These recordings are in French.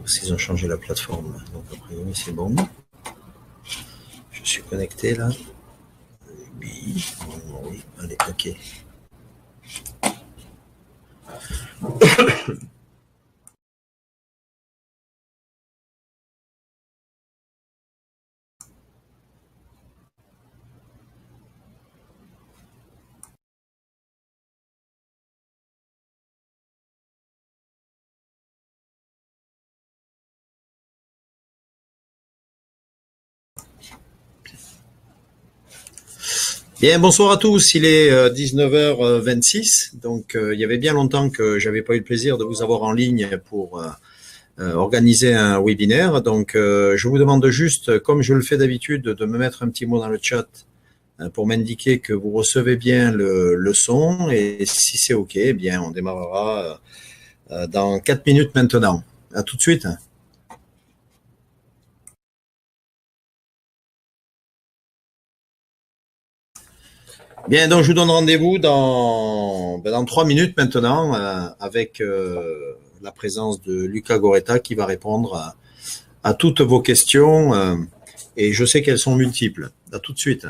parce qu'ils ont changé la plateforme. Donc, a priori, c'est bon. Je suis connecté là. Oui, oui. Allez, ok. Bien, bonsoir à tous. Il est 19h26. Donc, il y avait bien longtemps que j'avais pas eu le plaisir de vous avoir en ligne pour organiser un webinaire. Donc, je vous demande juste, comme je le fais d'habitude, de me mettre un petit mot dans le chat pour m'indiquer que vous recevez bien le son. Et si c'est OK, eh bien, on démarrera dans 4 minutes maintenant. À tout de suite. Bien, donc je vous donne rendez-vous dans 3 minutes maintenant avec la présence de Luca Goretta qui va répondre à toutes vos questions et je sais qu'elles sont multiples. À tout de suite.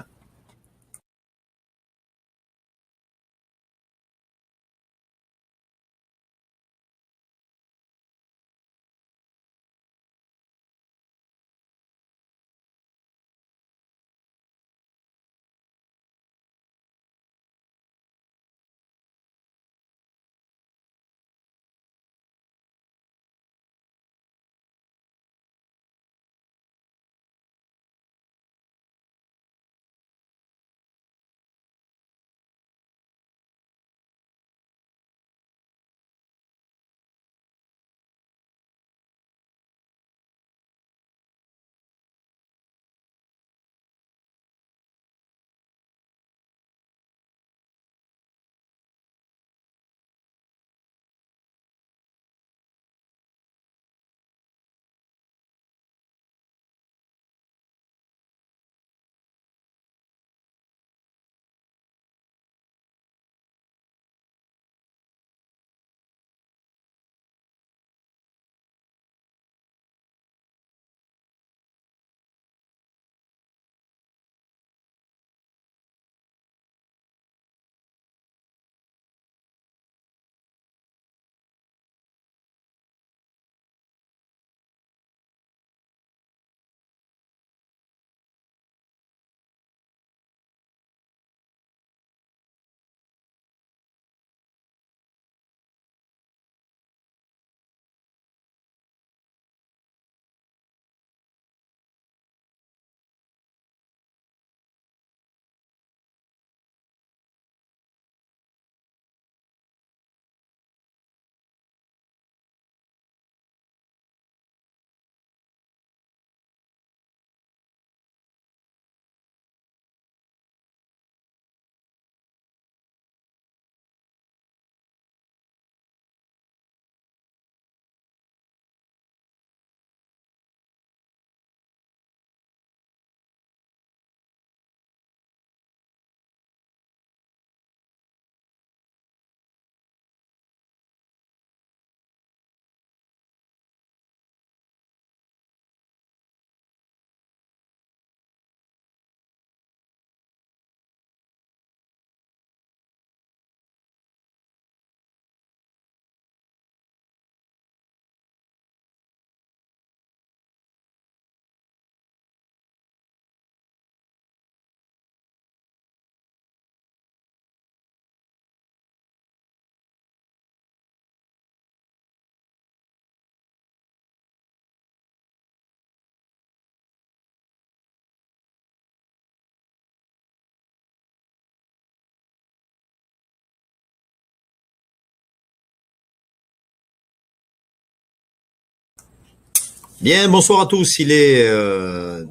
Bien, bonsoir à tous. Il est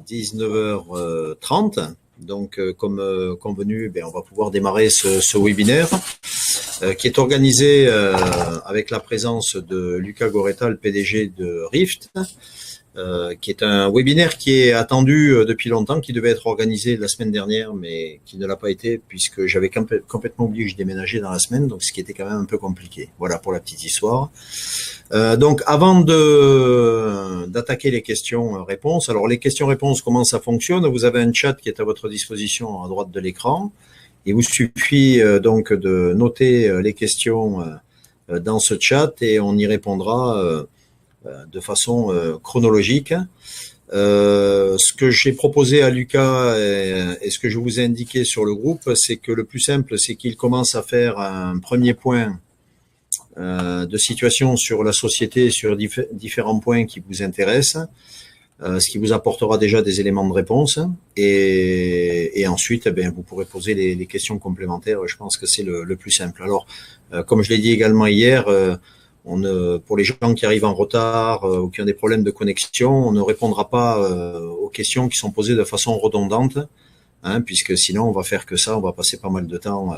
19h30. Donc, comme convenu, on va pouvoir démarrer ce webinaire qui est organisé avec la présence de Luca Goretta, le PDG de Rift, qui est un webinaire qui est attendu depuis longtemps, qui devait être organisé la semaine dernière, mais qui ne l'a pas été puisque j'avais complètement oublié que je déménageais dans la semaine, donc ce qui était quand même un peu compliqué. Voilà pour la petite histoire. Donc avant d'attaquer les questions-réponses, alors les questions-réponses, comment ça fonctionne? Vous avez un chat qui est à votre disposition à droite de l'écran. Il vous suffit donc de noter les questions dans ce chat et on y répondra de façon chronologique. Ce que j'ai proposé à Lucas et ce que je vous ai indiqué sur le groupe, c'est que le plus simple, c'est qu'il commence à faire un premier point de situation sur la société, sur différents points qui vous intéressent, ce qui vous apportera déjà des éléments de réponse. Et ensuite, eh bien, vous pourrez poser les questions complémentaires. Je pense que c'est le plus simple. Alors, comme je l'ai dit également hier, pour les gens qui arrivent en retard ou qui ont des problèmes de connexion, on ne répondra pas aux questions qui sont posées de façon redondante, puisque sinon on va faire que ça, on va passer pas mal de temps.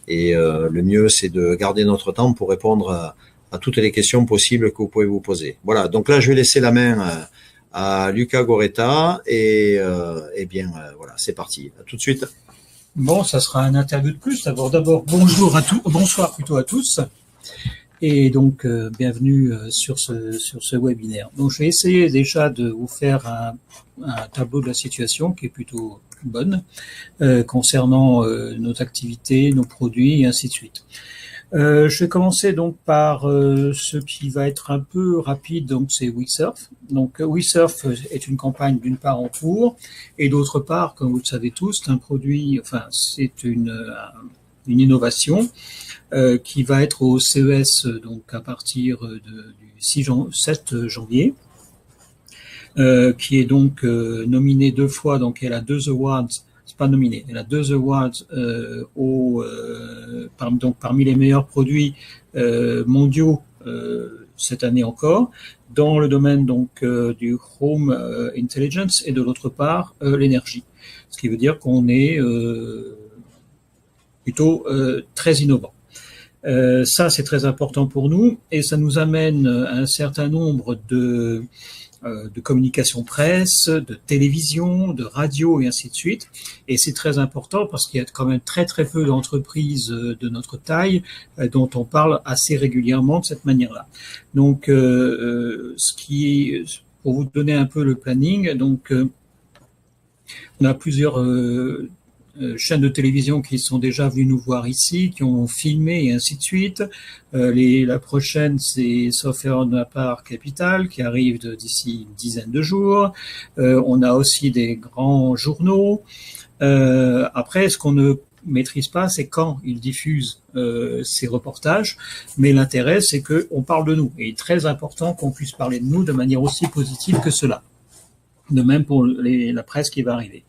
Et le mieux, c'est de garder notre temps pour répondre à toutes les questions possibles que vous pouvez vous poser. Voilà, donc là, je vais laisser la main à Lucas Goretta et voilà, c'est parti. À tout de suite. Bon, ça sera un interview de plus. D'abord, bonjour à tous, bonsoir plutôt à tous. Et donc, bienvenue sur ce webinaire. Donc, je vais essayer déjà de vous faire un tableau de la situation qui est plutôt bonne concernant nos activités, nos produits et ainsi de suite. Je vais commencer donc par ce qui va être un peu rapide, donc c'est WeSurf. Donc WeSurf est une campagne d'une part en cours et d'autre part, comme vous le savez tous, c'est un produit, enfin c'est une innovation qui va être au CES donc à partir du 7 janvier, qui est donc nominée 2 fois, donc elle a 2 awards. Pas nominée, elle a 2 awards parmi les meilleurs produits mondiaux cette année encore, dans le domaine donc du home intelligence et de l'autre part l'énergie. Ce qui veut dire qu'on est plutôt très innovant. Ça, c'est très important pour nous et ça nous amène à un certain nombre de communication presse, de télévision, de radio et ainsi de suite. Et c'est très important parce qu'il y a quand même très très peu d'entreprises de notre taille dont on parle assez régulièrement de cette manière-là. Donc, pour vous donner un peu le planning, donc on a plusieurs chaînes de télévision qui sont déjà venues nous voir ici, qui ont filmé et ainsi de suite. La prochaine, c'est Software on ma part Capital, qui arrive d'ici une dizaine de jours. On a aussi des grands journaux. Après, ce qu'on ne maîtrise pas, c'est quand ils diffusent ces reportages. Mais l'intérêt, c'est qu'on parle de nous. Et il est très important qu'on puisse parler de nous de manière aussi positive que cela. De même pour la presse qui va arriver.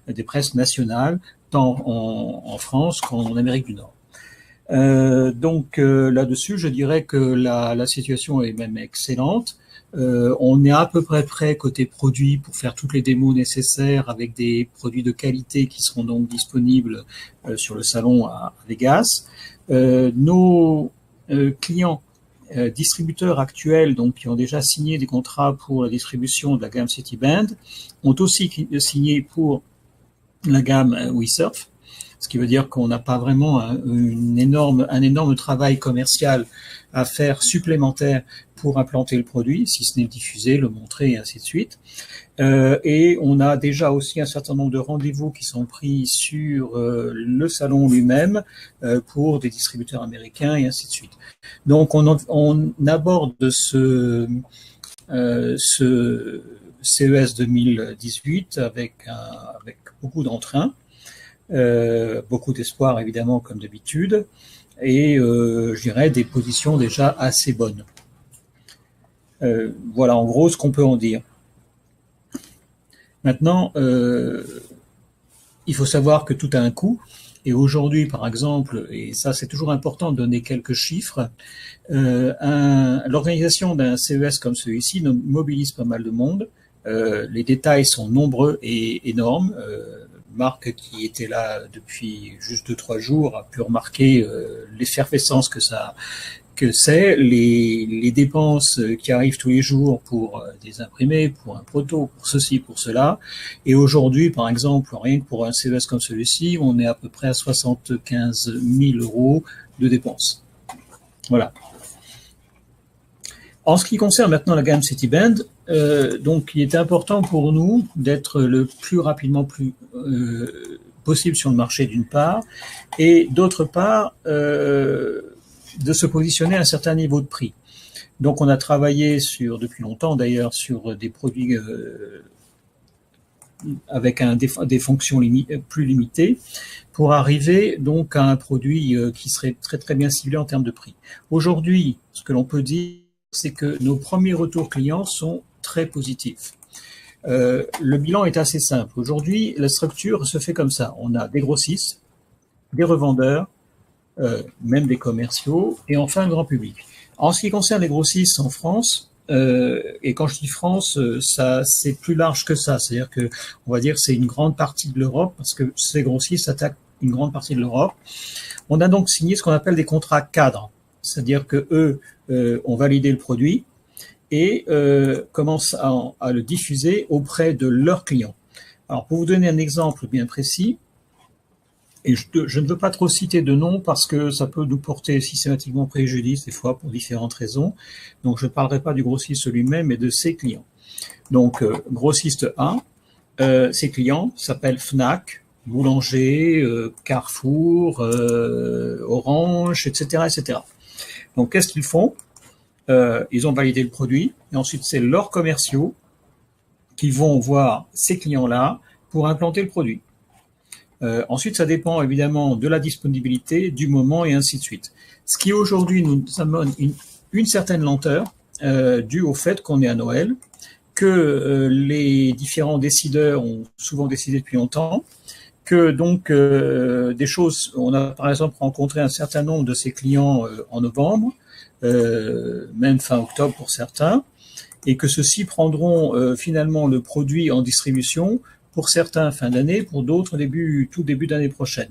Des presses nationales, tant en France qu'en Amérique du Nord. Donc là-dessus, je dirais que la situation est même excellente. On est à peu près prêt côté produit pour faire toutes les démos nécessaires avec des produits de qualité qui seront donc disponibles sur le salon à Vegas. Nos clients distributeurs actuels, donc qui ont déjà signé des contrats pour la distribution de la gamme Cityband, ont aussi signé pour la gamme WeSurf, ce qui veut dire qu'on n'a pas vraiment un énorme travail commercial à faire supplémentaire pour implanter le produit, si ce n'est le diffuser, le montrer et ainsi de suite. Et on a déjà aussi un certain nombre de rendez-vous qui sont pris sur le salon lui-même pour des distributeurs américains et ainsi de suite. Donc on aborde ce CES 2018 avec beaucoup d'entrain, beaucoup d'espoir évidemment comme d'habitude, et je dirais des positions déjà assez bonnes. Voilà en gros ce qu'on peut en dire. Maintenant, il faut savoir que tout a un coût. Et aujourd'hui, par exemple, et ça c'est toujours important de donner quelques chiffres, l'organisation d'un CES comme celui-ci mobilise pas mal de monde. Les détails sont nombreux et énormes. Marc, qui était là depuis juste 2-3 jours, a pu remarquer l'effervescence que ça que c'est les dépenses qui arrivent tous les jours pour des imprimés, pour un proto, pour ceci, pour cela. Et aujourd'hui, par exemple, rien que pour un CES comme celui-ci, on est à peu près à 75 000 € de dépenses. Voilà. En ce qui concerne maintenant la gamme Citiband, donc il était important pour nous d'être le plus rapidement possible sur le marché d'une part, et d'autre part de se positionner à un certain niveau de prix. Donc on a travaillé depuis longtemps d'ailleurs sur des produits avec des fonctions plus limitées pour arriver donc à un produit qui serait très très bien ciblé en termes de prix. Aujourd'hui, ce que l'on peut dire, c'est que nos premiers retours clients sont très positifs. Le bilan est assez simple. Aujourd'hui, la structure se fait comme ça. On a des grossistes, des revendeurs, même des commerciaux, et enfin un grand public. En ce qui concerne les grossistes en France, et quand je dis France, ça c'est plus large que ça. C'est-à-dire que, on va dire, c'est une grande partie de l'Europe, parce que ces grossistes attaquent une grande partie de l'Europe. On a donc signé ce qu'on appelle des contrats cadres, c'est-à-dire que eux ont validé le produit et commencent à le diffuser auprès de leurs clients. Alors, pour vous donner un exemple bien précis, et je ne veux pas trop citer de noms parce que ça peut nous porter systématiquement préjudice des fois pour différentes raisons. Donc, je ne parlerai pas du grossiste lui-même, mais de ses clients. Donc, grossiste 1, ses clients s'appellent Fnac, Boulanger, Carrefour, Orange, etc., etc. Donc, qu'est-ce qu'ils font? Ils ont validé le produit, et ensuite, c'est leurs commerciaux qui vont voir ces clients-là pour implanter le produit. Ensuite, ça dépend évidemment de la disponibilité, du moment et ainsi de suite. Ce qui aujourd'hui nous amène une certaine lenteur due au fait qu'on est à Noël, que les différents décideurs ont souvent décidé depuis longtemps, que donc des choses, on a par exemple rencontré un certain nombre de ces clients en novembre, même fin octobre pour certains, et que ceux-ci prendront finalement le produit en distribution pour certains fin d'année, pour d'autres tout début d'année prochaine.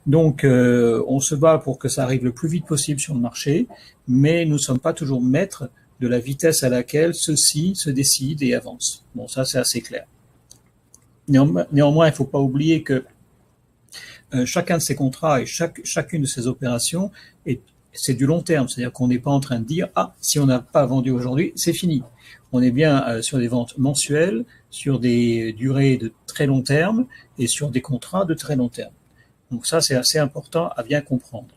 Donc, on se bat pour que ça arrive le plus vite possible sur le marché, mais nous ne sommes pas toujours maîtres de la vitesse à laquelle ceux-ci se décident et avancent. Bon, ça c'est assez clair. Néanmoins, il ne faut pas oublier que chacun de ces contrats et chacune de ces opérations c'est du long terme, c'est-à-dire qu'on n'est pas en train de dire « Ah, si on n'a pas vendu aujourd'hui, c'est fini ». On est bien sur des ventes mensuelles, sur des durées de très long terme et sur des contrats de très long terme. Donc ça, c'est assez important à bien comprendre.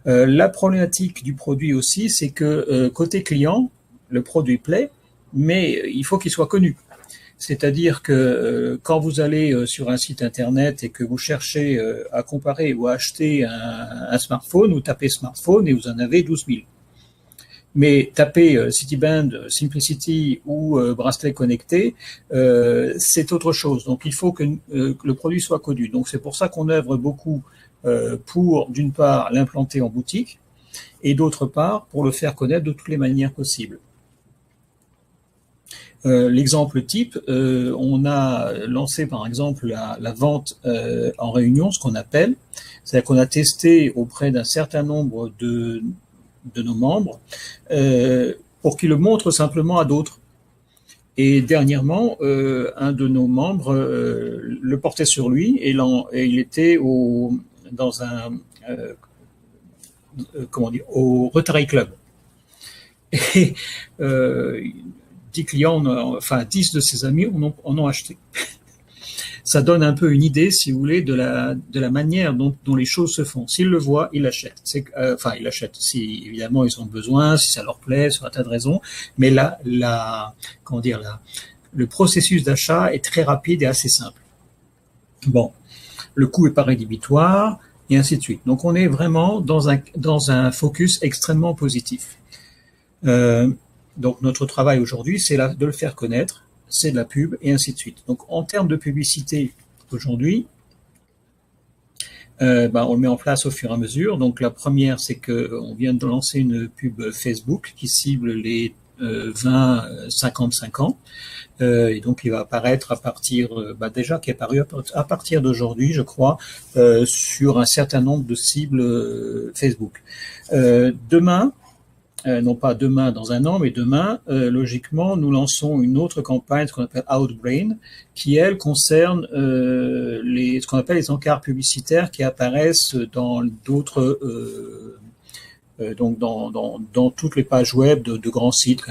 La problématique du produit aussi, c'est que côté client, le produit plaît, mais il faut qu'il soit connu. C'est-à-dire que quand vous allez sur un site internet et que vous cherchez à comparer ou à acheter un smartphone, vous tapez smartphone et vous en avez 12 000. Mais tapez Citiband, Simplicity ou bracelet connecté, c'est autre chose. Donc il faut que le produit soit connu. Donc c'est pour ça qu'on œuvre beaucoup pour, d'une part, l'implanter en boutique et d'autre part, pour le faire connaître de toutes les manières possibles. L'exemple type, on a lancé par exemple la vente en réunion, ce qu'on appelle, c'est-à-dire qu'on a testé auprès d'un certain nombre de nos membres pour qu'ils le montrent simplement à d'autres. Et dernièrement, un de nos membres le portait sur lui et il était dans un au Rotary Club. Et 10 clients, enfin 10 de ses amis en ont acheté. Ça donne un peu une idée, si vous voulez, de la manière dont les choses se font. S'ils le voient, ils l'achètent. Ils l'achètent si évidemment ils ont besoin, si ça leur plaît, sur un tas de raisons. Mais le processus d'achat est très rapide et assez simple. Bon, le coût est pas rédhibitoire et ainsi de suite. Donc on est vraiment dans un focus extrêmement positif. Donc notre travail aujourd'hui, c'est de le faire connaître, c'est de la pub et ainsi de suite. Donc en termes de publicité aujourd'hui, on le met en place au fur et à mesure. Donc la première, c'est qu'on vient de lancer une pub Facebook qui cible les 20-55 ans. Et donc il va apparaître à partir, déjà qui est apparu à partir d'aujourd'hui, je crois, sur un certain nombre de cibles Facebook. Demain, non pas demain dans un an, mais demain, logiquement, nous lançons une autre campagne, ce qu'on appelle Outbrain, qui elle concerne ce qu'on appelle les encarts publicitaires qui apparaissent dans d'autres donc dans toutes les pages web de grands sites,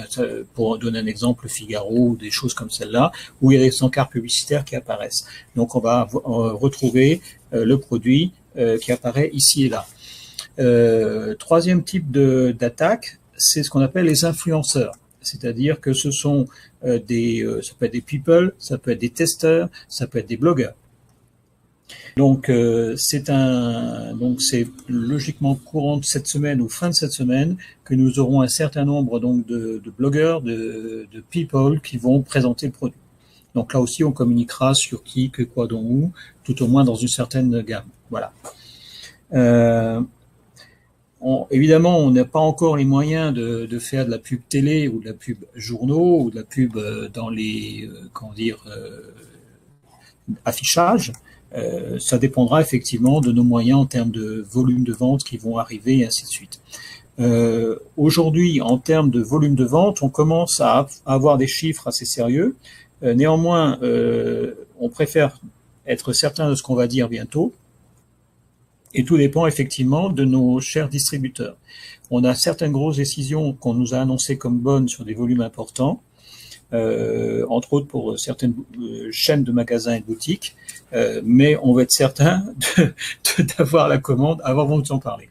pour donner un exemple, Figaro ou des choses comme celle-là, où il y a des encarts publicitaires qui apparaissent. Donc on va retrouver le produit qui apparaît ici et là. Troisième type d'attaque, c'est ce qu'on appelle les influenceurs. C'est-à-dire que ce sont ça peut être des people, ça peut être des testeurs, ça peut être des blogueurs. Donc c'est logiquement courant de cette semaine ou fin de cette semaine que nous aurons un certain nombre donc de blogueurs, de people qui vont présenter le produit. Donc là aussi on communiquera sur qui, que, quoi, dont, où, tout au moins dans une certaine gamme. Voilà. Évidemment, on n'a pas encore les moyens de faire de la pub télé ou de la pub journaux ou de la pub dans les affichages. Ça dépendra effectivement de nos moyens en termes de volume de vente qui vont arriver et ainsi de suite. Aujourd'hui, en termes de volume de vente, on commence à avoir des chiffres assez sérieux. Néanmoins, on préfère être certain de ce qu'on va dire bientôt. Et tout dépend effectivement de nos chers distributeurs. On a certaines grosses décisions qu'on nous a annoncées comme bonnes sur des volumes importants. Entre autres pour certaines chaînes de magasins et de boutiques, mais on va être certain d'avoir la commande avant de vous en parler.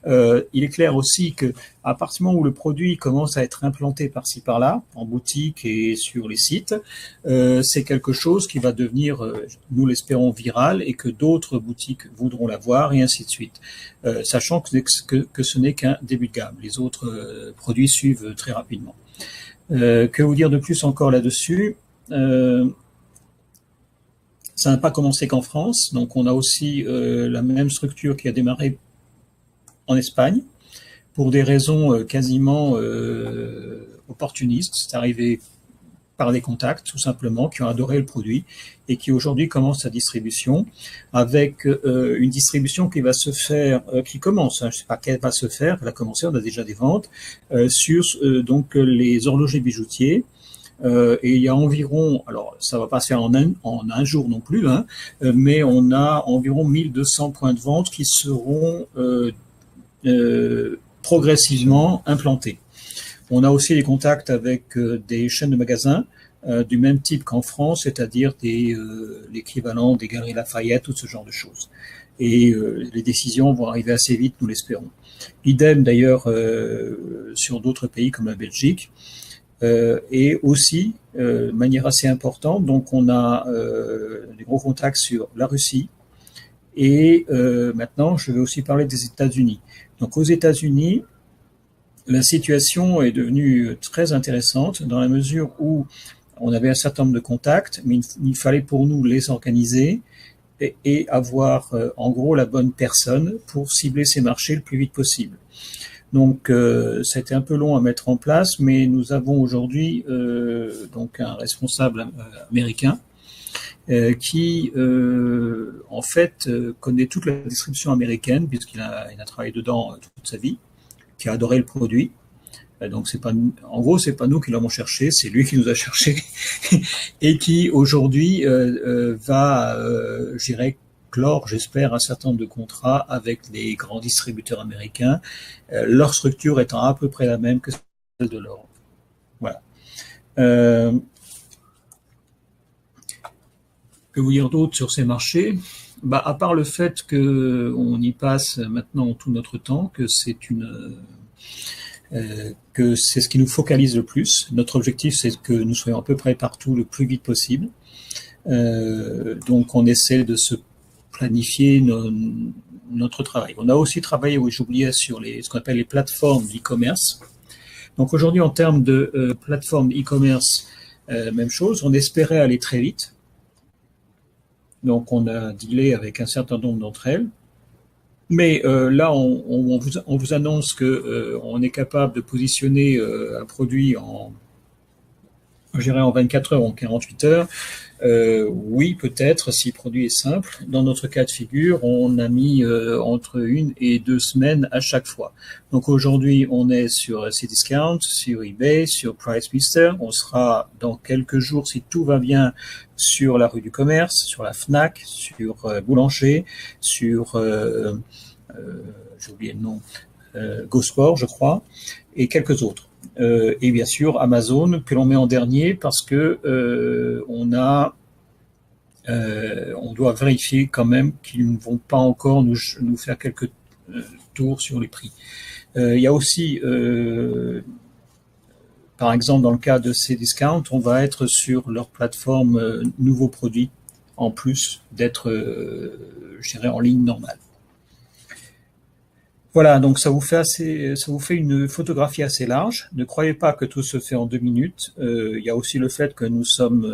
Il est clair aussi que à partir du moment où le produit commence à être implanté par-ci par-là, en boutique et sur les sites, c'est quelque chose qui va devenir, nous l'espérons, viral et que d'autres boutiques voudront l'avoir et ainsi de suite. Sachant que ce n'est qu'un début de gamme. Les autres produits suivent très rapidement. Que vous dire de plus encore là-dessus? Ça n'a pas commencé qu'en France, donc on a aussi la même structure qui a démarré en Espagne pour des raisons quasiment opportunistes. C'est arrivé par des contacts, tout simplement, qui ont adoré le produit et qui aujourd'hui commencent sa distribution avec une distribution qui va se faire, qui commence, je ne sais pas qu'elle va se faire, elle a commencé, on a déjà des ventes, sur donc les horlogers bijoutiers. Et il y a environ, alors ça va pas se faire en un jour non plus, hein, mais on a environ 1200 points de vente qui seront progressivement implantés. On a aussi des contacts avec des chaînes de magasins du même type qu'en France, c'est-à-dire l'équivalent des Galeries Lafayette, tout ce genre de choses. Et les décisions vont arriver assez vite, nous l'espérons. Idem d'ailleurs sur d'autres pays comme la Belgique. Et aussi, de manière assez importante, donc on a des gros contacts sur la Russie. Et maintenant, je vais aussi parler des États-Unis. Donc aux États-Unis, la situation est devenue très intéressante dans la mesure où on avait un certain nombre de contacts, mais il fallait pour nous les organiser et avoir en gros la bonne personne pour cibler ces marchés le plus vite possible. Donc ça a été un peu long à mettre en place, mais nous avons aujourd'hui donc un responsable américain qui en fait connaît toute la distribution américaine puisqu'il a travaillé dedans toute sa vie, qui a adoré le produit. Donc c'est pas, en gros c'est pas nous qui l'avons cherché, c'est lui qui nous a cherché et qui aujourd'hui va, je dirais, clore, j'espère, un certain nombre de contrats avec les grands distributeurs américains, leur structure étant à peu près la même que celle de l'Europe. Voilà. Que vous dire d'autre sur ces marchés? À part le fait que on y passe maintenant tout notre temps, que c'est ce qui nous focalise le plus. Notre objectif, c'est que nous soyons à peu près partout le plus vite possible. Donc, on essaie de se planifier notre travail. On a aussi travaillé, oui, j'oubliais, sur ce qu'on appelle les plateformes d'e-commerce. Donc, aujourd'hui, en termes de plateformes e-commerce, même chose. On espérait aller très vite. Donc, on a dealé avec un certain nombre d'entre elles. Mais là, on vous annonce que on est capable de positionner un produit je dirais en 24 heures ou en 48 heures. Oui, peut-être, si le produit est simple. Dans notre cas de figure, on a mis entre 1 et 2 semaines à chaque fois. Donc aujourd'hui, on est sur Cdiscount, sur eBay, sur PriceMeister. On sera dans quelques jours, si tout va bien, sur la rue du Commerce, sur la Fnac, sur Boulanger, sur, j'ai oublié le nom, GoSport, je crois, et quelques autres. Et bien sûr Amazon que l'on met en dernier parce que on doit vérifier quand même qu'ils ne vont pas encore nous faire quelques tours sur les prix. Il y a aussi par exemple dans le cas de Cdiscount, on va être sur leur plateforme nouveaux produits en plus d'être je dirais en ligne normale. Voilà, donc ça vous fait une photographie assez large. Ne croyez pas que tout se fait en 2 minutes. Il y a aussi le fait que nous sommes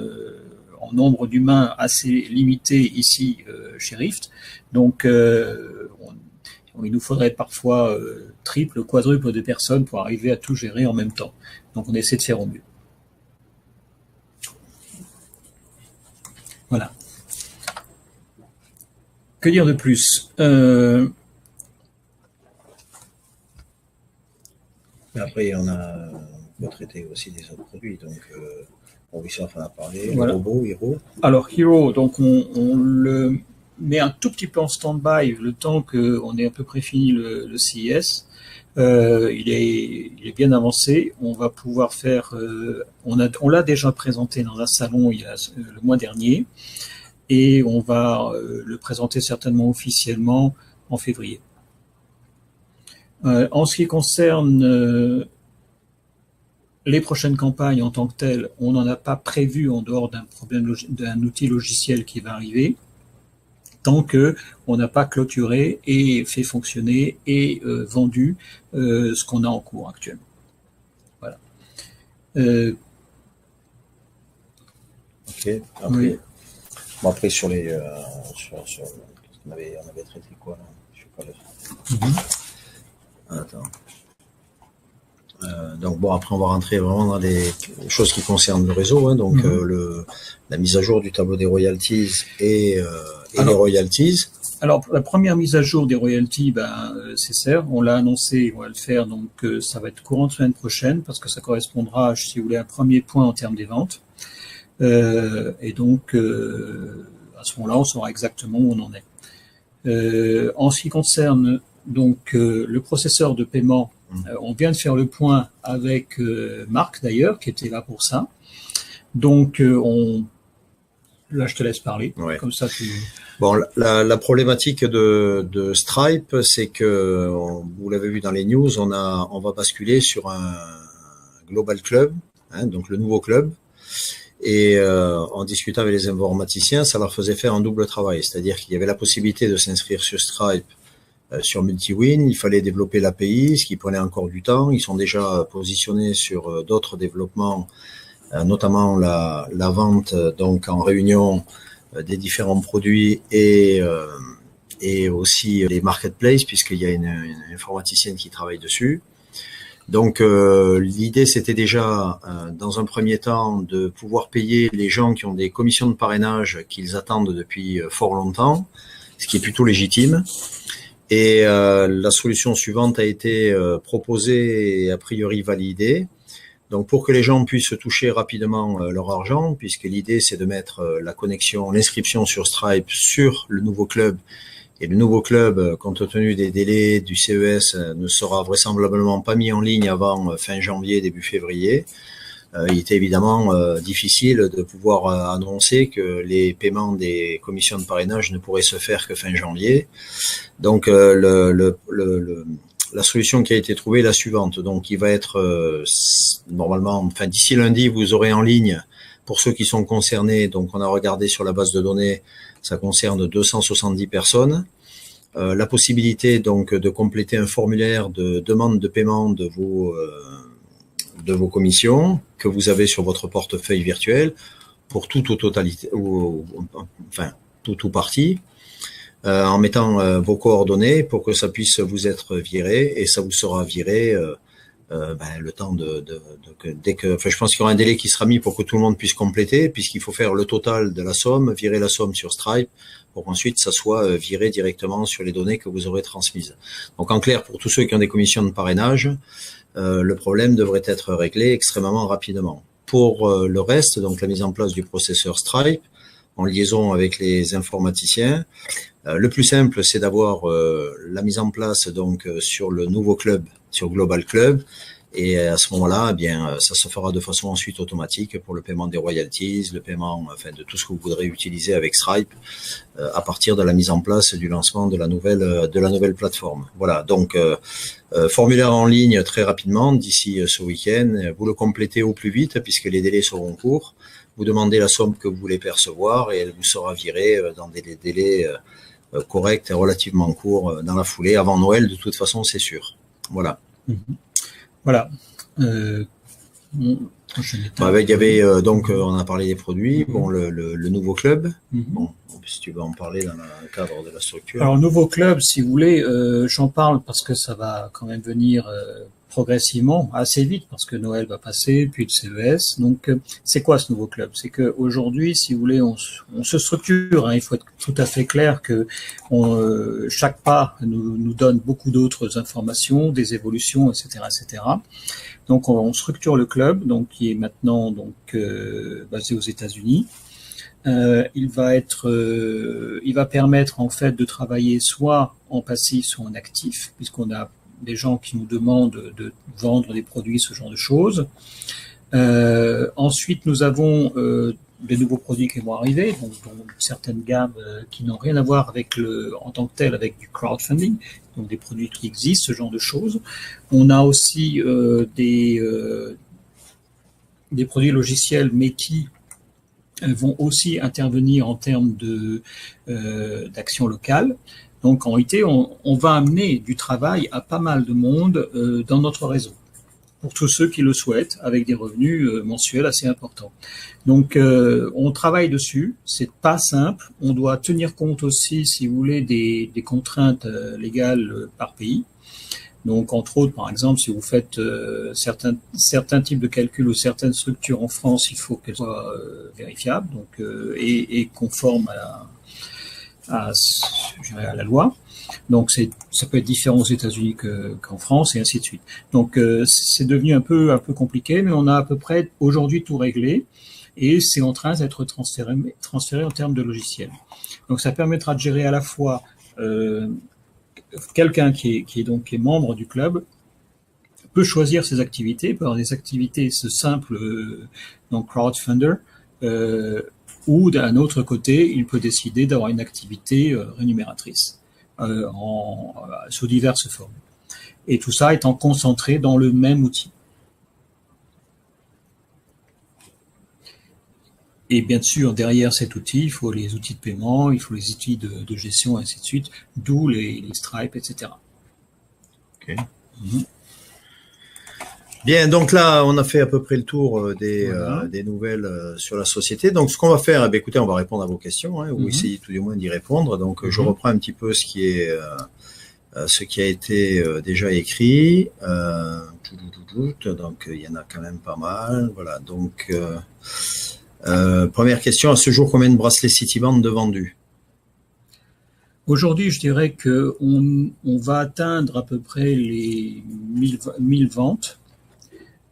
en nombre d'humains assez limité ici chez Rift. Donc il nous faudrait parfois triple, quadruple de personnes pour arriver à tout gérer en même temps. Donc on essaie de faire au mieux. Voilà. Que dire de plus Après, on peut traiter aussi des autres produits. Donc, Ubisoft en a parlé. Voilà. Le robot, Hero. Alors, Hero, donc on le met un tout petit peu en stand-by le temps qu'on ait à peu près fini le CES. Il est bien avancé. On va pouvoir faire. On l'a déjà présenté dans un salon il y a le mois dernier, et on va le présenter certainement officiellement en février. En ce qui concerne les prochaines campagnes en tant que telles, on n'en a pas prévu en dehors d'un outil logiciel qui va arriver, tant que on n'a pas clôturé et fait fonctionner et vendu ce qu'on a en cours actuellement. Voilà. Ok. Après, oui. Bon, après sur les, on avait traité quoi là? Je sais pas. Attends. Donc bon, après on va rentrer vraiment dans les choses qui concernent le réseau, hein, donc la mise à jour du tableau des royalties et les royalties. Alors la première mise à jour des royalties, c'est certain, on l'a annoncé, on va le faire, donc ça va être courant de semaine prochaine parce que ça correspondra, si vous voulez, à un premier point en termes des ventes. Et donc à ce moment-là, on saura exactement où on en est. En ce qui concerne donc le processeur de paiement, on vient de faire le point avec Marc d'ailleurs, qui était là pour ça. Donc là, je te laisse parler. Ouais. Comme ça, tu... Bon, la problématique de Stripe, c'est que vous l'avez vu dans les news, on va basculer sur un Global Club, hein, donc le nouveau club. Et en discutant avec les informaticiens, ça leur faisait faire un double travail, c'est-à-dire qu'il y avait la possibilité de s'inscrire sur Stripe sur Multiwin, il fallait développer l'API, ce qui prenait encore du temps. Ils sont déjà positionnés sur d'autres développements, notamment la vente donc en réunion des différents produits et aussi les marketplaces, puisqu'il y a une informaticienne qui travaille dessus. Donc l'idée c'était déjà dans un premier temps de pouvoir payer les gens qui ont des commissions de parrainage qu'ils attendent depuis fort longtemps, ce qui est plutôt légitime. Et la solution suivante a été proposée et a priori validée. Donc pour que les gens puissent toucher rapidement leur argent, puisque l'idée c'est de mettre l'inscription sur Stripe sur le nouveau club. Et le nouveau club, compte tenu des délais du CES, ne sera vraisemblablement pas mis en ligne avant fin janvier, début février. Il était évidemment difficile de pouvoir annoncer que les paiements des commissions de parrainage ne pourraient se faire que fin janvier. Donc la solution qui a été trouvée est la suivante. Donc il va être normalement, enfin d'ici lundi, vous aurez en ligne, pour ceux qui sont concernés, donc on a regardé sur la base de données, ça concerne 270 personnes. La possibilité donc de compléter un formulaire de demande de paiement de vos commissions que vous avez sur votre portefeuille virtuel pour tout ou totalité, enfin tout ou partie. en mettant vos coordonnées pour que ça puisse vous être viré et ça vous sera viré le temps dès que, enfin, je pense qu'il y aura un délai qui sera mis pour que tout le monde puisse compléter, puisqu'il faut faire le total de la somme, virer la somme sur Stripe, pour qu'ensuite ça soit viré directement sur les données que vous aurez transmises. Donc en clair, pour tous ceux qui ont des commissions de parrainage, le problème devrait être réglé extrêmement rapidement. Pour le reste, donc la mise en place du processeur Stripe, en liaison avec les informaticiens, le plus simple, c'est d'avoir la mise en place donc sur le nouveau club, sur Global Club, et à ce moment-là, eh bien, ça se fera de façon ensuite automatique pour le paiement des royalties, le paiement, enfin, de tout ce que vous voudrez utiliser avec Stripe, à partir de la mise en place du lancement de la nouvelle plateforme. Voilà. Donc, formulaire en ligne très rapidement d'ici ce week-end. Vous le complétez au plus vite puisque les délais seront courts. Vous demandez la somme que vous voulez percevoir et elle vous sera virée dans des délais corrects et relativement courts dans la foulée. Avant Noël, de toute façon, c'est sûr. Voilà. Voilà. Il y avait donc on a parlé des produits, bon le nouveau club. Bon, si tu veux en parler dans le cadre de la structure. Alors nouveau club, si vous voulez, j'en parle parce que ça va quand même venir progressivement, assez vite, parce que Noël va passer, puis le CES. Donc c'est quoi ce nouveau club? C'est que aujourd'hui, si vous voulez, on se structure. Hein, il faut être tout à fait clair que chaque pas nous donne beaucoup d'autres informations, des évolutions, etc., etc. Donc on structure le club, donc qui est maintenant donc basé aux États-Unis. Il va permettre en fait de travailler soit en passif, soit en actif, puisqu'on a des gens qui nous demandent de vendre des produits, ce genre de choses. Ensuite, nous avons des nouveaux produits qui vont arriver, donc certaines gammes qui n'ont rien à voir avec en tant que tel avec du crowdfunding, donc des produits qui existent, ce genre de choses. On a aussi des produits logiciels, mais qui vont aussi intervenir en termes d'action locale. Donc en réalité, on va amener du travail à pas mal de monde dans notre réseau, pour tous ceux qui le souhaitent, avec des revenus mensuels assez importants. Donc on travaille dessus, c'est pas simple, on doit tenir compte aussi, si vous voulez, des contraintes légales par pays. Donc, entre autres, par exemple, si vous faites certains types de calculs ou certaines structures en France, il faut qu'elles soient vérifiables, donc et conformes à la loi. Donc, ça peut être différent aux États-Unis qu'en France et ainsi de suite. Donc, c'est devenu un peu compliqué, mais on a à peu près aujourd'hui tout réglé et c'est en train d'être transféré en termes de logiciel. Donc, ça permettra de gérer à la fois quelqu'un qui est membre du club peut choisir ses activités, peut avoir des activités simples, donc crowdfunder, ou d'un autre côté, il peut décider d'avoir une activité rémunératrice sous diverses formes. Et tout ça étant concentré dans le même outil. Et bien sûr, derrière cet outil, il faut les outils de paiement, il faut les outils de gestion, et ainsi de suite, d'où les Stripe, etc. Okay. Bien, donc là, on a fait à peu près le tour des nouvelles sur la société. Donc, ce qu'on va faire, écoutez, on va répondre à vos questions, hein, ou essayer tout du moins d'y répondre. Donc, je reprends un petit peu ce qui a été déjà écrit. Donc, il y en a quand même pas mal. Voilà, donc... première question, à ce jour, combien de bracelets Citiband de vendus? Aujourd'hui, je dirais que on va atteindre à peu près les 1000 ventes.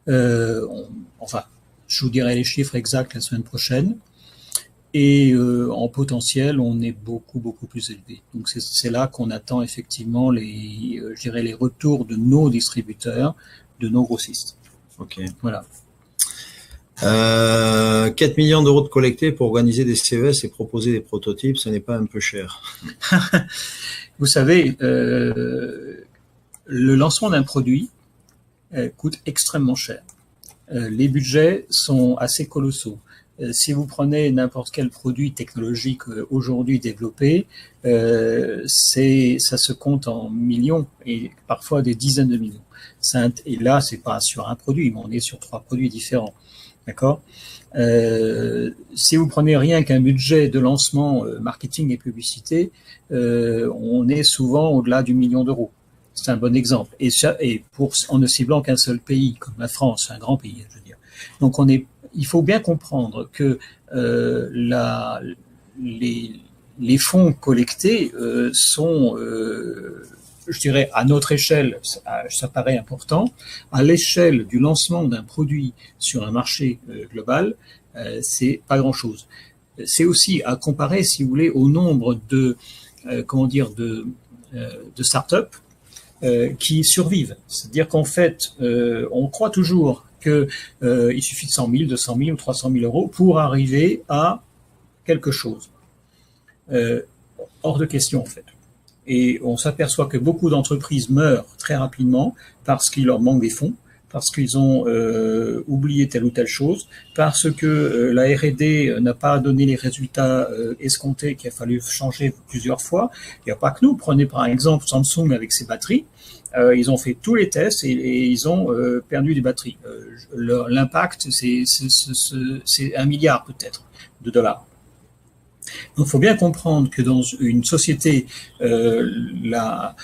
Enfin, je vous dirai les chiffres exacts la semaine prochaine. Et en potentiel, on est beaucoup plus élevé. Donc c'est là qu'on attend effectivement je dirais les retours de nos distributeurs, de nos grossistes. Ok. Voilà. 4 millions d'euros de collectés pour organiser des CES et proposer des prototypes, ce n'est pas un peu cher? Vous savez, le lancement d'un produit coûte extrêmement cher. Les budgets sont assez colossaux. Si vous prenez n'importe quel produit technologique aujourd'hui développé, ça se compte en millions et parfois des dizaines de millions. Et là, c'est pas sur un produit, mais on est sur 3 produits différents. D'accord. Si vous prenez rien qu'un budget de lancement, marketing et publicité, on est souvent au-delà du million d'euros. C'est un bon exemple. Et en ne ciblant qu'un seul pays, comme la France, un grand pays, je veux dire. Donc il faut bien comprendre que les fonds collectés sont, je dirais, à notre échelle, ça paraît important. À l'échelle du lancement d'un produit sur un marché global, c'est pas grand-chose. C'est aussi à comparer, si vous voulez, au nombre de start-up qui survivent. C'est-à-dire qu'en fait, on croit toujours qu'il suffit de 100 000, 200 000 ou 300 000 euros pour arriver à quelque chose. Hors de question, en fait. Et on s'aperçoit que beaucoup d'entreprises meurent très rapidement parce qu'il leur manque des fonds, parce qu'ils ont oublié telle ou telle chose, parce que la R&D n'a pas donné les résultats escomptés, qu'il a fallu changer plusieurs fois. Il n'y a pas que nous. Prenez par exemple Samsung avec ses batteries. Ils ont fait tous les tests et ils ont perdu des batteries. L'impact, c'est 1 milliard peut-être de dollars. Donc, il faut bien comprendre que dans une société, le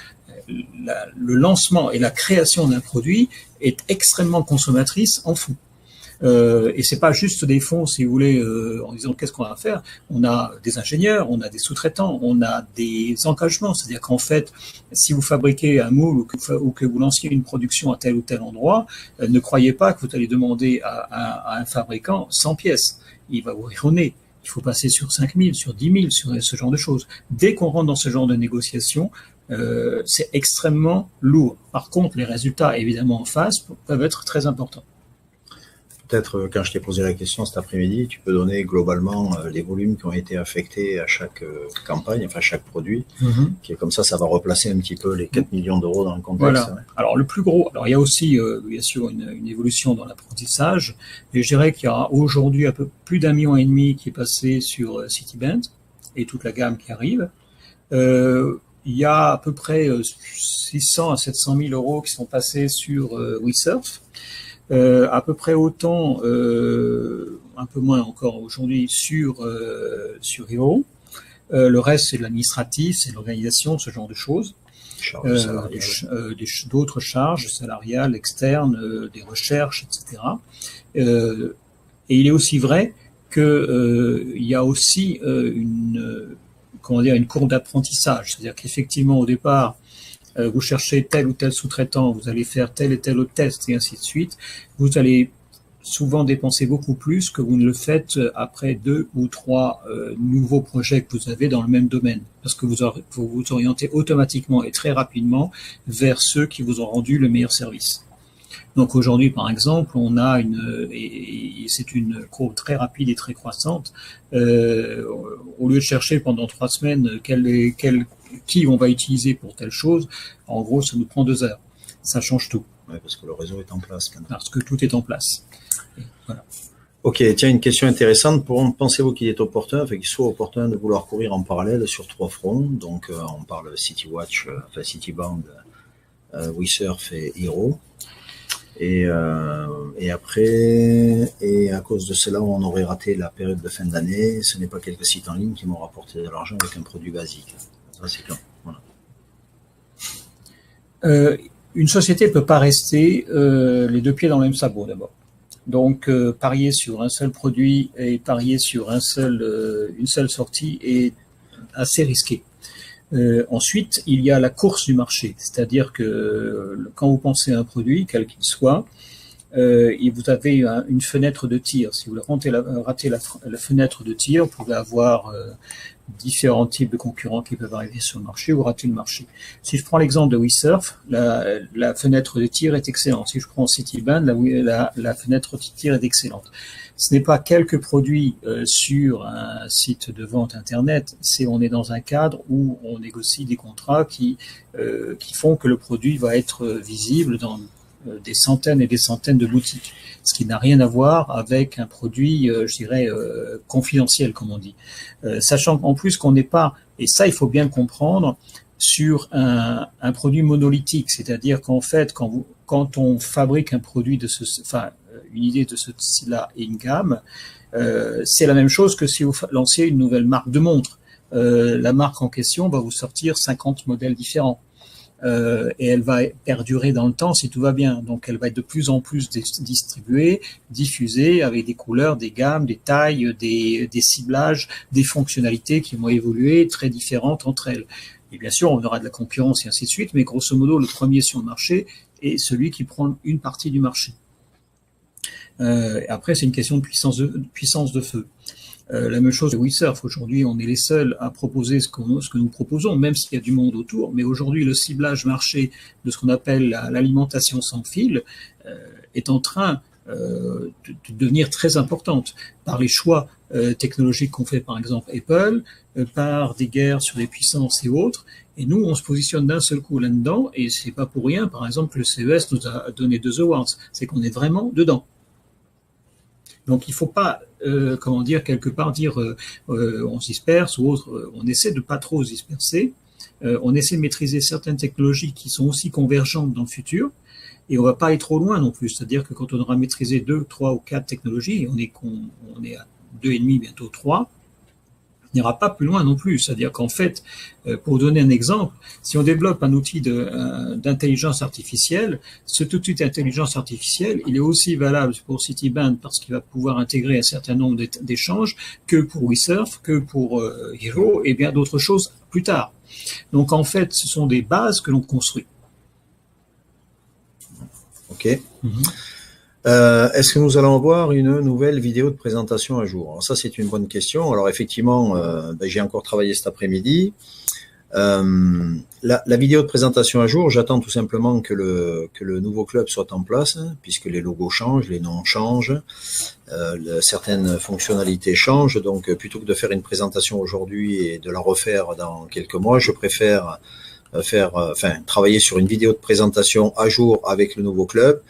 lancement et la création d'un produit est extrêmement consommatrice en fonds. Et c'est pas juste des fonds, si vous voulez, en disant qu'est-ce qu'on va faire. On a des ingénieurs, on a des sous-traitants, on a des engagements. C'est-à-dire qu'en fait, si vous fabriquez un moule ou que vous lanciez une production à tel ou tel endroit, ne croyez pas que vous allez demander à un fabricant 100 pièces. Il va vous rire au nez. Il faut passer sur 5 000, sur 10 000, sur ce genre de choses. Dès qu'on rentre dans ce genre de négociation, c'est extrêmement lourd. Par contre, les résultats, évidemment, en face, peuvent être très importants. Peut-être, quand je t'ai posé la question cet après-midi, tu peux donner globalement les volumes qui ont été affectés à chaque campagne, enfin chaque produit, qui est comme ça va replacer un petit peu les 4 millions d'euros dans le contexte. Voilà. Ouais. Alors, le plus gros, alors il y a aussi, bien sûr, une évolution dans l'apprentissage, et je dirais qu'il y aura aujourd'hui un peu plus d'1,5 million qui est passé sur Cityband, et toute la gamme qui arrive. Il y a à peu près 600 à 700 000 euros qui sont passés sur WeSurf. À peu près autant, un peu moins encore aujourd'hui sur Hero. Le reste, c'est de l'administratif, c'est de l'organisation, ce genre de choses. D'autres charges salariales, externes, des recherches, etc. Et il est aussi vrai que il y a aussi une courbe d'apprentissage. C'est-à-dire qu'effectivement, au départ, vous cherchez tel ou tel sous-traitant, vous allez faire tel et tel autre test, et ainsi de suite. Vous allez souvent dépenser beaucoup plus que vous ne le faites après 2 ou 3 nouveaux projets que vous avez dans le même domaine. Parce que vous vous orientez automatiquement et très rapidement vers ceux qui vous ont rendu le meilleur service. Donc aujourd'hui, par exemple, on a et c'est une courbe très rapide et très croissante. Au lieu de chercher pendant 3 semaines qui on va utiliser pour telle chose, en gros, ça nous prend 2 heures. Ça change tout. Oui, parce que le réseau est en place. Parce que tout est en place. Et voilà. Ok, tiens, une question intéressante. Pensez-vous qu'il est opportun, qu'il soit opportun de vouloir courir en parallèle sur 3 fronts? Donc, on parle Citywatch, Cityband, WeSurf et Hero. Et après, à cause de cela, on aurait raté la période de fin d'année. Ce n'est pas quelques sites en ligne qui m'ont rapporté de l'argent avec un produit basique. Ça, c'est clair. Voilà. Une société ne peut pas rester les 2 pieds dans le même sabot d'abord. Donc, parier sur un seul produit et parier sur une seule sortie est assez risqué. Ensuite, il y a la course du marché, c'est-à-dire que quand vous pensez à un produit, quel qu'il soit, vous avez une fenêtre de tir. Si vous ratez la fenêtre de tir, vous pouvez avoir différents types de concurrents qui peuvent arriver sur le marché ou rater le marché. Si je prends l'exemple de WeSurf, la fenêtre de tir est excellente. Si je prends Cityband, la fenêtre de tir est excellente. Ce n'est pas quelques produits sur un site de vente internet, on est dans un cadre où on négocie des contrats qui font que le produit va être visible dans des centaines et des centaines de boutiques, ce qui n'a rien à voir avec un produit, je dirais, confidentiel, comme on dit. Sachant qu'en plus qu'on n'est pas, et ça il faut bien le comprendre, sur un produit monolithique, c'est-à-dire qu'en fait, quand on fabrique un produit une idée de ce style-là in-gamme, c'est la même chose que si vous lanciez une nouvelle marque de montre. La marque en question va vous sortir 50 modèles différents. Et elle va perdurer dans le temps si tout va bien. Donc elle va être de plus en plus distribuée, diffusée, avec des couleurs, des gammes, des tailles, des ciblages, des fonctionnalités qui vont évoluer très différentes entre elles. Et bien sûr, on aura de la concurrence et ainsi de suite, mais grosso modo, le premier sur le marché est celui qui prend une partie du marché. Après, c'est une question de puissance de feu. La même chose de WeSurf. Aujourd'hui, on est les seuls à proposer ce que nous proposons, même s'il y a du monde autour. Mais aujourd'hui, le ciblage marché de ce qu'on appelle l'alimentation sans fil est en train de devenir très importante par les choix technologiques qu'ont fait par exemple Apple, par des guerres sur les puissances et autres. Et nous, on se positionne d'un seul coup là-dedans. Et c'est pas pour rien, par exemple, que le CES nous a donné 2 awards. C'est qu'on est vraiment dedans. Donc il ne faut pas, quelque part dire on se disperse ou autre. On essaie de pas trop se disperser. On essaie de maîtriser certaines technologies qui sont aussi convergentes dans le futur. Et on va pas aller trop loin non plus. C'est-à-dire que quand on aura maîtrisé 2, 3 ou 4 technologies, on est à 2,5, bientôt 3, on n'ira pas plus loin non plus. C'est-à-dire qu'en fait, pour donner un exemple, si on développe un outil d'intelligence artificielle, cet outil d'intelligence artificielle, il est aussi valable pour Cityband parce qu'il va pouvoir intégrer un certain nombre d'échanges que pour WeSurf, que pour Hero et bien d'autres choses plus tard. Donc en fait, ce sont des bases que l'on construit. Ok. Est-ce que nous allons voir une nouvelle vidéo de présentation à jour? Alors ça, c'est une bonne question. Alors effectivement, j'ai encore travaillé cet après-midi. La vidéo de présentation à jour, j'attends tout simplement que le nouveau club soit en place, puisque les logos changent, les noms changent, certaines fonctionnalités changent. Donc plutôt que de faire une présentation aujourd'hui et de la refaire dans quelques mois, je préfère travailler sur une vidéo de présentation à jour avec le nouveau club.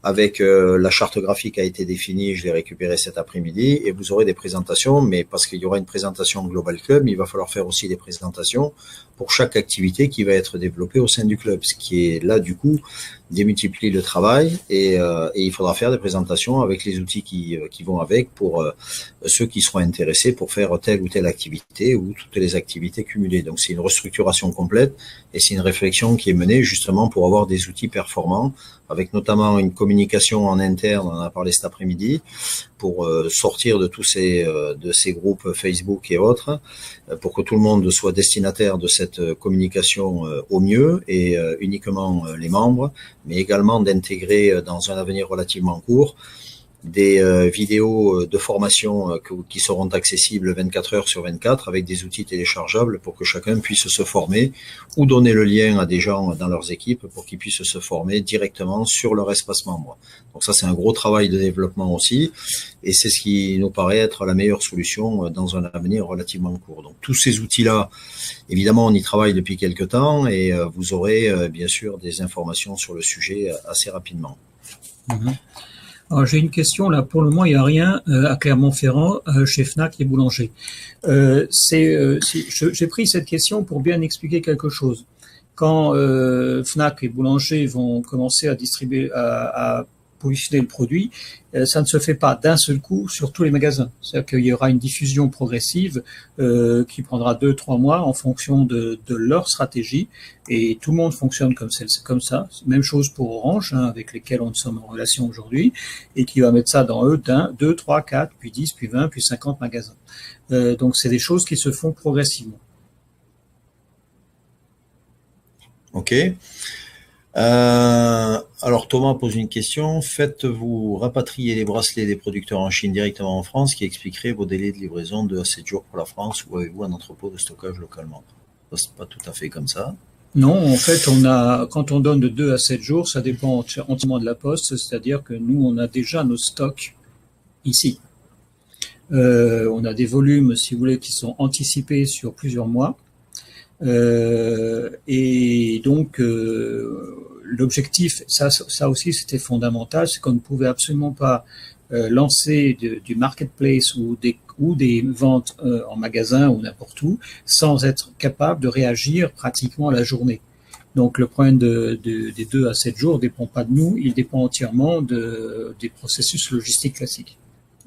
Avec la charte graphique a été définie, je l'ai récupérée cet après-midi, et vous aurez des présentations, mais parce qu'il y aura une présentation Global Club, il va falloir faire aussi des présentations pour chaque activité qui va être développée au sein du club, ce qui est là du coup démultiplie le travail et il faudra faire des présentations avec les outils qui vont avec pour ceux qui seront intéressés pour faire telle ou telle activité ou toutes les activités cumulées. Donc c'est une restructuration complète et c'est une réflexion qui est menée justement pour avoir des outils performants avec notamment une communication en interne, on en a parlé cet après-midi, pour sortir de tous ces groupes Facebook et autres, pour que tout le monde soit destinataire de cette communication au mieux et uniquement les membres, mais également d'intégrer dans un avenir relativement court des vidéos de formation qui seront accessibles 24 heures sur 24 avec des outils téléchargeables pour que chacun puisse se former ou donner le lien à des gens dans leurs équipes pour qu'ils puissent se former directement sur leur espace membre. Donc ça, c'est un gros travail de développement aussi et c'est ce qui nous paraît être la meilleure solution dans un avenir relativement court. Donc tous ces outils-là, évidemment, on y travaille depuis quelques temps et vous aurez bien sûr des informations sur le sujet assez rapidement. Alors, j'ai une question là. Pour le moment, il n'y a rien à Clermont-Ferrand chez Fnac et Boulanger. J'ai pris cette question pour bien expliquer quelque chose. Quand Fnac et Boulanger vont commencer à distribuer, à positionner le produit, ça ne se fait pas d'un seul coup sur tous les magasins. C'est-à-dire qu'il y aura une diffusion progressive qui prendra 2-3 mois en fonction de leur stratégie et tout le monde fonctionne comme ça. Même chose pour Orange, avec lesquels on sommes en relation aujourd'hui et qui va mettre ça dans 2, 3, 4, puis 10, puis 20, puis 50 magasins. Donc c'est des choses qui se font progressivement. Ok. Alors Thomas pose une question. Faites-vous rapatrier les bracelets des producteurs en Chine directement en France, qui expliquerait vos délais de livraison de 7 jours pour la France, ou avez-vous un entrepôt de stockage localement? C'est pas tout à fait comme ça. Non, en fait, quand on donne de 2 à 7 jours, ça dépend entièrement de la poste, c'est-à-dire que nous, on a déjà nos stocks ici. On a des volumes, si vous voulez, qui sont anticipés sur plusieurs mois. Et donc l'objectif, ça aussi c'était fondamental, c'est qu'on ne pouvait absolument pas lancer du marketplace ou des ventes en magasin ou n'importe où sans être capable de réagir pratiquement à la journée. Donc le problème des 2 à 7 jours ne dépend pas de nous, il dépend entièrement des processus logistiques classiques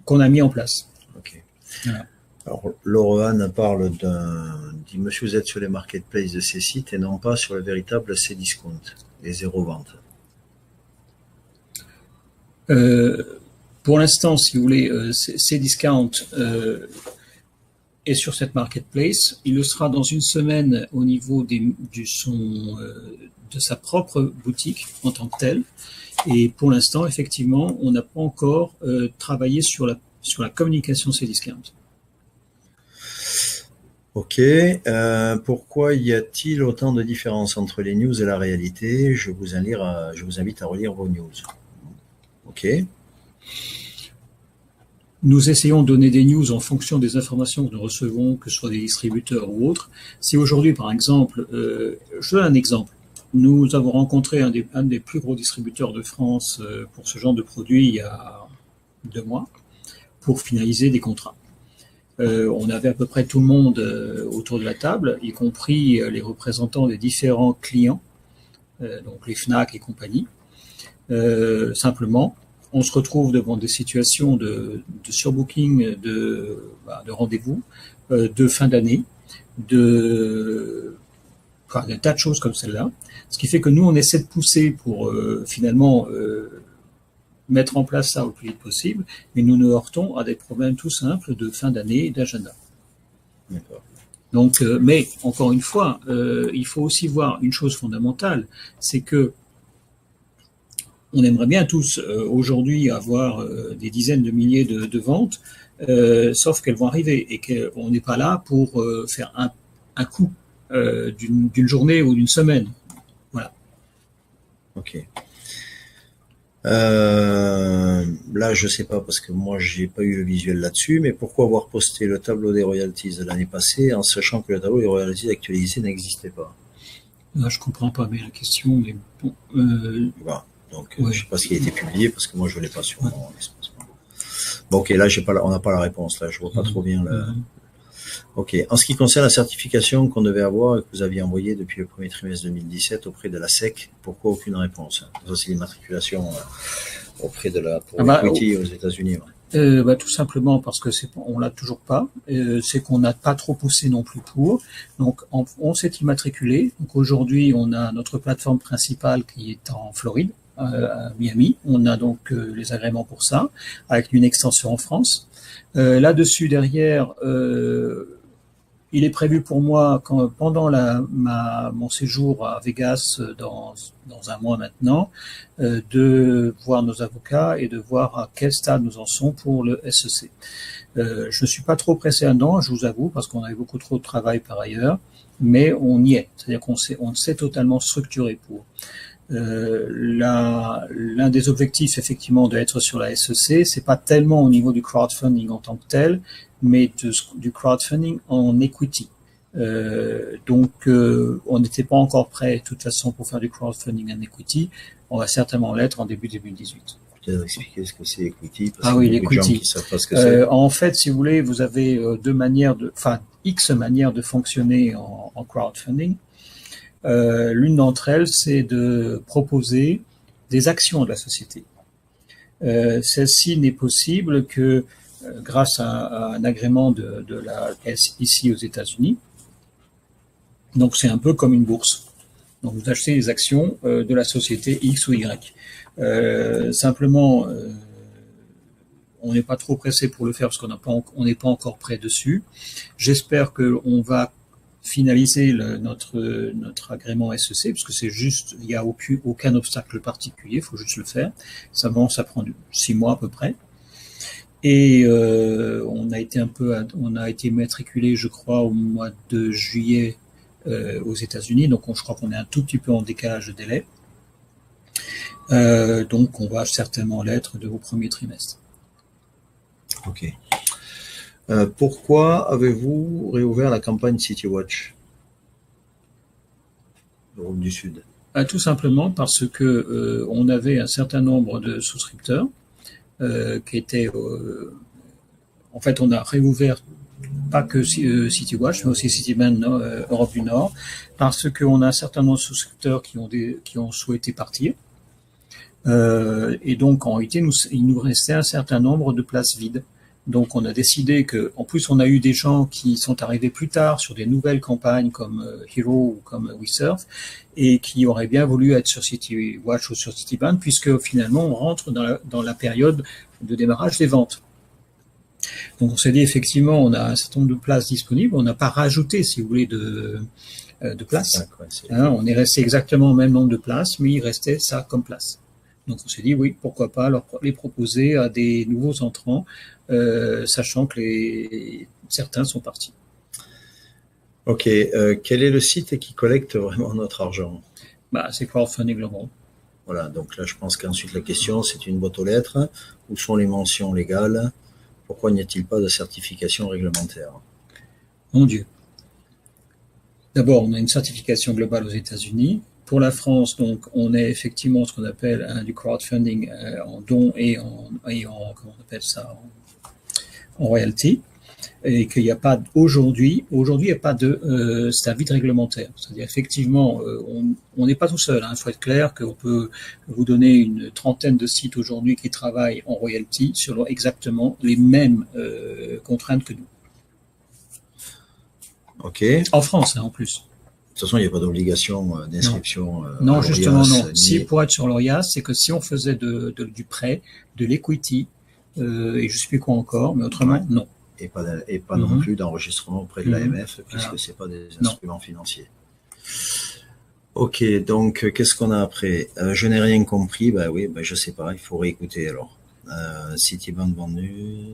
qu'on a mis en place. Ok. Voilà. Alors, Laurent parle dit monsieur, vous êtes sur les marketplaces de ces sites et non pas sur le véritable Cdiscount, les zéro vente. Pour l'instant, si vous voulez, Cdiscount est sur cette marketplace. Il le sera dans une semaine au niveau de sa propre boutique en tant que telle. Et pour l'instant, effectivement, on n'a pas encore travaillé sur la communication Cdiscount. Ok. Pourquoi y a-t-il autant de différences entre les news et la réalité? Je vous invite à relire vos news. Ok. Nous essayons de donner des news en fonction des informations que nous recevons, que ce soit des distributeurs ou autres. Si aujourd'hui, par exemple, je donne un exemple. Nous avons rencontré un des plus gros distributeurs de France pour ce genre de produit il y a 2 mois pour finaliser des contrats. On avait à peu près tout le monde autour de la table, y compris les représentants des différents clients, donc les Fnac et compagnie. Simplement, on se retrouve devant des situations de surbooking, de rendez-vous, de fin d'année, d'un tas de choses comme celle-là. Ce qui fait que nous, on essaie de pousser pour finalement mettre en place ça au plus vite possible, mais nous nous heurtons à des problèmes tout simples de fin d'année et d'agenda. D'accord. Donc, mais encore une fois, il faut aussi voir une chose fondamentale, c'est que on aimerait bien tous aujourd'hui avoir des dizaines de milliers de ventes, sauf qu'elles vont arriver et qu'on n'est pas là pour faire un coup d'une journée ou d'une semaine. Voilà. Ok. Là, je sais pas parce que moi, j'ai pas eu le visuel là-dessus, mais pourquoi avoir posté le tableau des royalties de l'année passée en sachant que le tableau des royalties actualisé n'existait pas? Là, je comprends pas bien la question, mais bon. Voilà. Donc, ouais. je sais pas ce qui a été publié parce que moi, je l'ai pas sur mon espace. Bon, ok, là, on n'a pas la réponse. Là, je vois pas trop bien le. Ok. En ce qui concerne la certification qu'on devait avoir et que vous aviez envoyée depuis le premier trimestre 2017 auprès de la SEC, pourquoi aucune réponse? Ça, c'est l'immatriculation auprès de Equity aux États-Unis. Ouais. Tout simplement parce que on l'a toujours pas. C'est qu'on n'a pas trop poussé non plus pour. Donc, on s'est immatriculé. Donc aujourd'hui, on a notre plateforme principale qui est en Floride, à Miami. On a donc les agréments pour ça, avec une extension en France. Là-dessus, derrière, il est prévu pour moi, pendant mon séjour à Vegas dans un mois maintenant, de voir nos avocats et de voir à quel stade nous en sommes pour le SEC. Je ne suis pas trop pressé là-dedans, je vous avoue, parce qu'on avait beaucoup trop de travail par ailleurs, mais on y est. C'est-à-dire qu'on s'est totalement structuré pour. L'un des objectifs effectivement d'être sur la SEC, c'est pas tellement au niveau du crowdfunding en tant que tel, mais du crowdfunding en equity. Donc on n'était pas encore prêt de toute façon pour faire du crowdfunding en equity. On va certainement l'être en début 2018. Peut-être expliquer ce que c'est equity parce oui, qu'il y a beaucoup de gens qui savent pas ce que c'est. En fait, si vous voulez, vous avez X manières de fonctionner en crowdfunding. L'une d'entre elles, c'est de proposer des actions de la société. Celle-ci n'est possible que grâce à un agrément de la SEC aux États-Unis. Donc c'est un peu comme une bourse. Donc vous achetez les actions de la société X ou Y. Simplement, on n'est pas trop pressé pour le faire parce qu'on n'est pas encore prêt dessus. J'espère qu'on va finaliser notre agrément SEC, parce que c'est juste, il n'y a aucun obstacle particulier, il faut juste le faire. Ça prend 6 mois à peu près. Et on a été matriculé, je crois, au mois de juillet aux États-Unis, donc je crois qu'on est un tout petit peu en décalage de délai. Donc on va certainement l'être au premier trimestre. Ok. Pourquoi avez-vous réouvert la campagne CityWatch Europe du Sud? Tout simplement parce que on avait un certain nombre de souscripteurs qui étaient. En fait, on a réouvert pas que CityWatch, mais aussi Citibank Europe du Nord, parce qu'on a un certain nombre de souscripteurs qui ont souhaité partir. Et donc, en réalité, il nous restait un certain nombre de places vides. Donc, on a décidé que, en plus, on a eu des gens qui sont arrivés plus tard sur des nouvelles campagnes comme Hero ou comme WeSurf et qui auraient bien voulu être sur CityWatch ou sur Citibank, puisque finalement, on rentre dans la période de démarrage des ventes. Donc, on s'est dit, effectivement, on a un certain nombre de places disponibles. On n'a pas rajouté, si vous voulez, de places. On est resté exactement au même nombre de places, mais il restait ça comme place. Donc on s'est dit oui, pourquoi pas les proposer à des nouveaux entrants, sachant que certains sont partis. Ok, quel est le site qui collecte vraiment notre argent? C'est Crowdfunding Global. Voilà, donc là je pense qu'ensuite la question c'est une boîte aux lettres. Où sont les mentions légales? Pourquoi n'y a-t-il pas de certification réglementaire? Mon Dieu. D'abord, on a une certification globale aux États-Unis. Pour la France, donc, on est effectivement ce qu'on appelle du crowdfunding en dons et en comment on appelle ça, en royalty, et qu'il n'y a pas aujourd'hui, il n'y a pas de c'est un vide réglementaire. C'est-à-dire effectivement, on n'est pas tout seul. Il faut être clair qu'on peut vous donner une trentaine de sites aujourd'hui qui travaillent en royalty sur exactement les mêmes contraintes que nous. Ok. En France, en plus. De toute façon, il n'y a pas d'obligation d'inscription. Non, justement, non. Si pour être sur l'ORIAS, c'est que si on faisait du prêt, de l'equity, et je ne sais plus quoi encore, mais autrement, non. Et pas non plus d'enregistrement auprès de l'AMF, puisque c'est pas des instruments financiers. Ok, donc qu'est-ce qu'on a après? Je n'ai rien compris. Je sais pas. Il faut réécouter alors. Citibank vendu.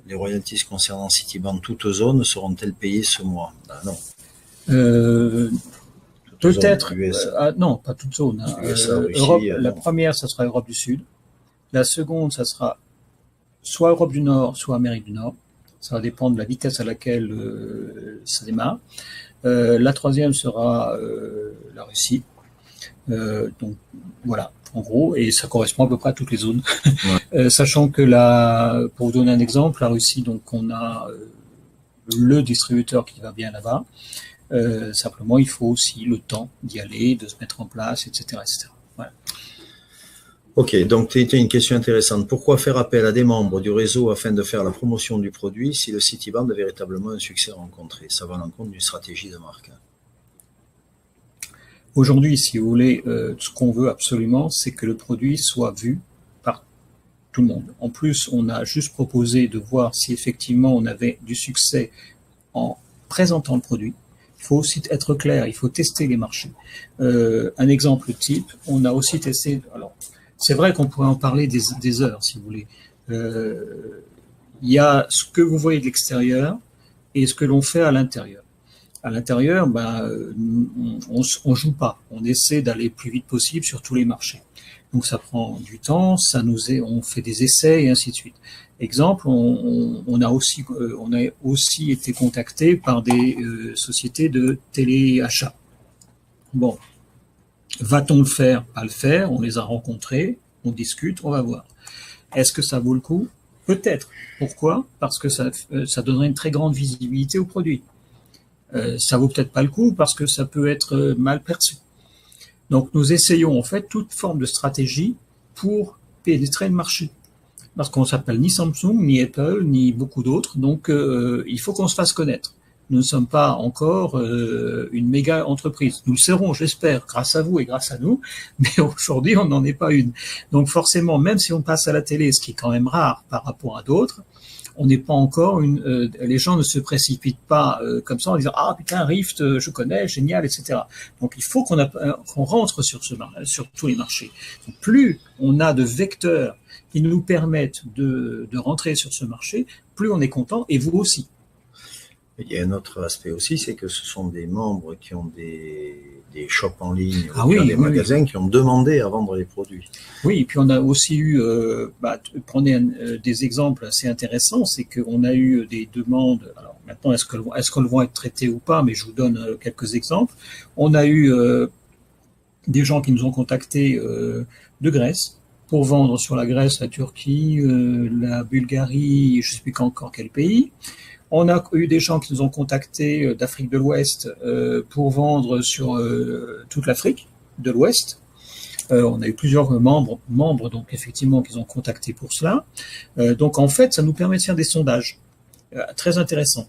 Les royalties concernant Citibank toute zone seront-elles payées ce mois? Non. Peut-être. Non, pas toute zone. USA, Russie, Europe, la première, ça sera Europe du Sud. La seconde, ça sera soit Europe du Nord, soit Amérique du Nord. Ça va dépendre de la vitesse à laquelle ça démarre. La troisième sera la Russie. Donc voilà, en gros, et ça correspond à peu près à toutes les zones. Ouais. Sachant que pour vous donner un exemple, la Russie, donc on a le distributeur qui va bien là-bas. Simplement, il faut aussi le temps d'y aller, de se mettre en place, etc., etc. Voilà. Ok, donc c'était une question intéressante. Pourquoi faire appel à des membres du réseau afin de faire la promotion du produit si le Citibank a véritablement un succès rencontré? Ça va à l'encontre d'une stratégie de marque. Aujourd'hui, si vous voulez, ce qu'on veut absolument, c'est que le produit soit vu par tout le monde. En plus, on a juste proposé de voir si effectivement on avait du succès en présentant le produit. Il faut aussi être clair, il faut tester les marchés. Un exemple type, on a aussi testé... Alors, c'est vrai qu'on pourrait en parler des heures, si vous voulez. Il y a ce que vous voyez de l'extérieur et ce que l'on fait à l'intérieur. À l'intérieur, on joue pas. On essaie d'aller le plus vite possible sur tous les marchés. Donc ça prend du temps, on fait des essais et ainsi de suite. Exemple, on a aussi été contacté par des sociétés de téléachat. Bon. Va-t-on le faire, pas le faire? On les a rencontrés, on discute, on va voir. Est-ce que ça vaut le coup? Peut-être. Pourquoi? Parce que ça donnerait une très grande visibilité au produit. Ça vaut peut-être pas le coup parce que ça peut être mal perçu. Donc nous essayons en fait toute forme de stratégie pour pénétrer le marché. Parce qu'on s'appelle ni Samsung, ni Apple, ni beaucoup d'autres. Donc il faut qu'on se fasse connaître. Nous ne sommes pas encore une méga entreprise. Nous le serons, j'espère, grâce à vous et grâce à nous, mais aujourd'hui, on n'en est pas une. Donc forcément, même si on passe à la télé, ce qui est quand même rare par rapport à d'autres, on n'est pas encore les gens ne se précipitent pas comme ça en disant « Ah putain, Rift, je connais, génial, etc. » Donc il faut qu'on rentre sur tous les marchés. Donc, plus on a de vecteurs qui nous permettent de rentrer sur ce marché, plus on est content, et vous aussi. Il y a un autre aspect aussi, c'est que ce sont des membres qui ont des shops en ligne, des magasins qui ont demandé à vendre les produits. Oui, et puis on a aussi eu, prenez des exemples assez intéressants, c'est qu'on a eu des demandes, alors maintenant est-ce qu'elles vont être traitées ou pas, mais je vous donne quelques exemples. On a eu des gens qui nous ont contactés de Grèce, pour vendre sur la Grèce, la Turquie, la Bulgarie, je ne sais plus encore quel pays. On a eu des gens qui nous ont contactés d'Afrique de l'Ouest pour vendre sur toute l'Afrique de l'Ouest. On a eu plusieurs membres donc effectivement qu'ils ont contactés pour cela. Donc en fait, ça nous permet de faire des sondages très intéressants.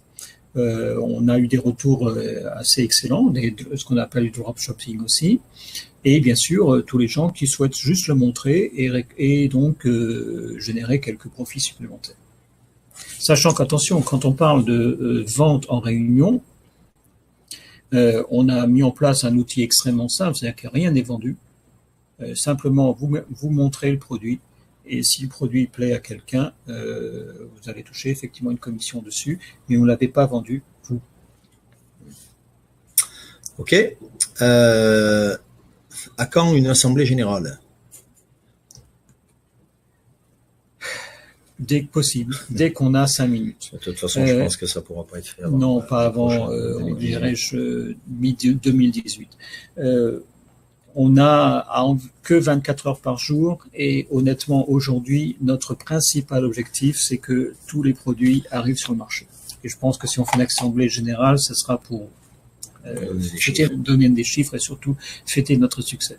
On a eu des retours assez excellents, ce qu'on appelle du dropshipping aussi, et bien sûr tous les gens qui souhaitent juste le montrer et donc générer quelques profits supplémentaires. Sachant qu'attention, quand on parle de vente en réunion, on a mis en place un outil extrêmement simple, c'est-à-dire que rien n'est vendu. Simplement, vous montrez le produit, et si le produit plaît à quelqu'un, vous allez toucher effectivement une commission dessus, mais vous ne l'avez pas vendu, vous. Ok. À quand une assemblée générale? Dès que possible, dès qu'on a 5 minutes. De toute façon, je pense que ça ne pourra pas être fait avant. Non, pas avant, dirais-je, mi-2018. On n'a que 24 heures par jour et honnêtement, aujourd'hui, notre principal objectif, c'est que tous les produits arrivent sur le marché. Et je pense que si on fait une assemblée générale, ce sera pour donner des chiffres et surtout fêter notre succès.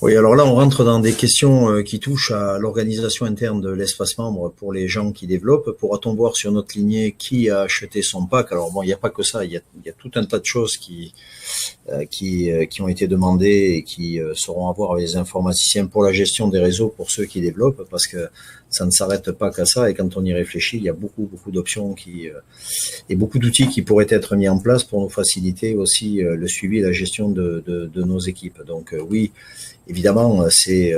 Oui, alors là, on rentre dans des questions qui touchent à l'organisation interne de l'espace membre pour les gens qui développent. Pourra-t-on voir sur notre lignée qui a acheté son pack? Alors bon, il n'y a pas que ça, il y a tout un tas de choses qui ont été demandées et qui seront à voir avec les informaticiens pour la gestion des réseaux pour ceux qui développent, parce que ça ne s'arrête pas qu'à ça. Et quand on y réfléchit, il y a beaucoup d'options et beaucoup d'outils qui pourraient être mis en place pour nous faciliter aussi le suivi et la gestion de nos équipes. Donc oui, évidemment, c'est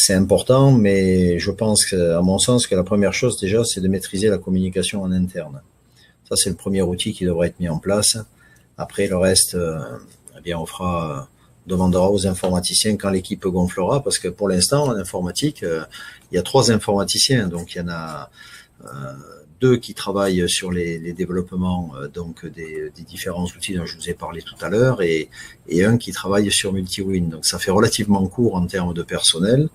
important, mais je pense à mon sens que la première chose déjà, c'est de maîtriser la communication en interne. Ça, c'est le premier outil qui devrait être mis en place. Après, le reste, eh bien, on demandera aux informaticiens quand l'équipe gonflera, parce que pour l'instant, en informatique, il y a 3 informaticiens, donc il y en a 2 qui travaillent sur les développements donc des différents outils dont je vous ai parlé tout à l'heure, et un qui travaille sur MultiWin. Donc ça fait relativement court en termes de personnel,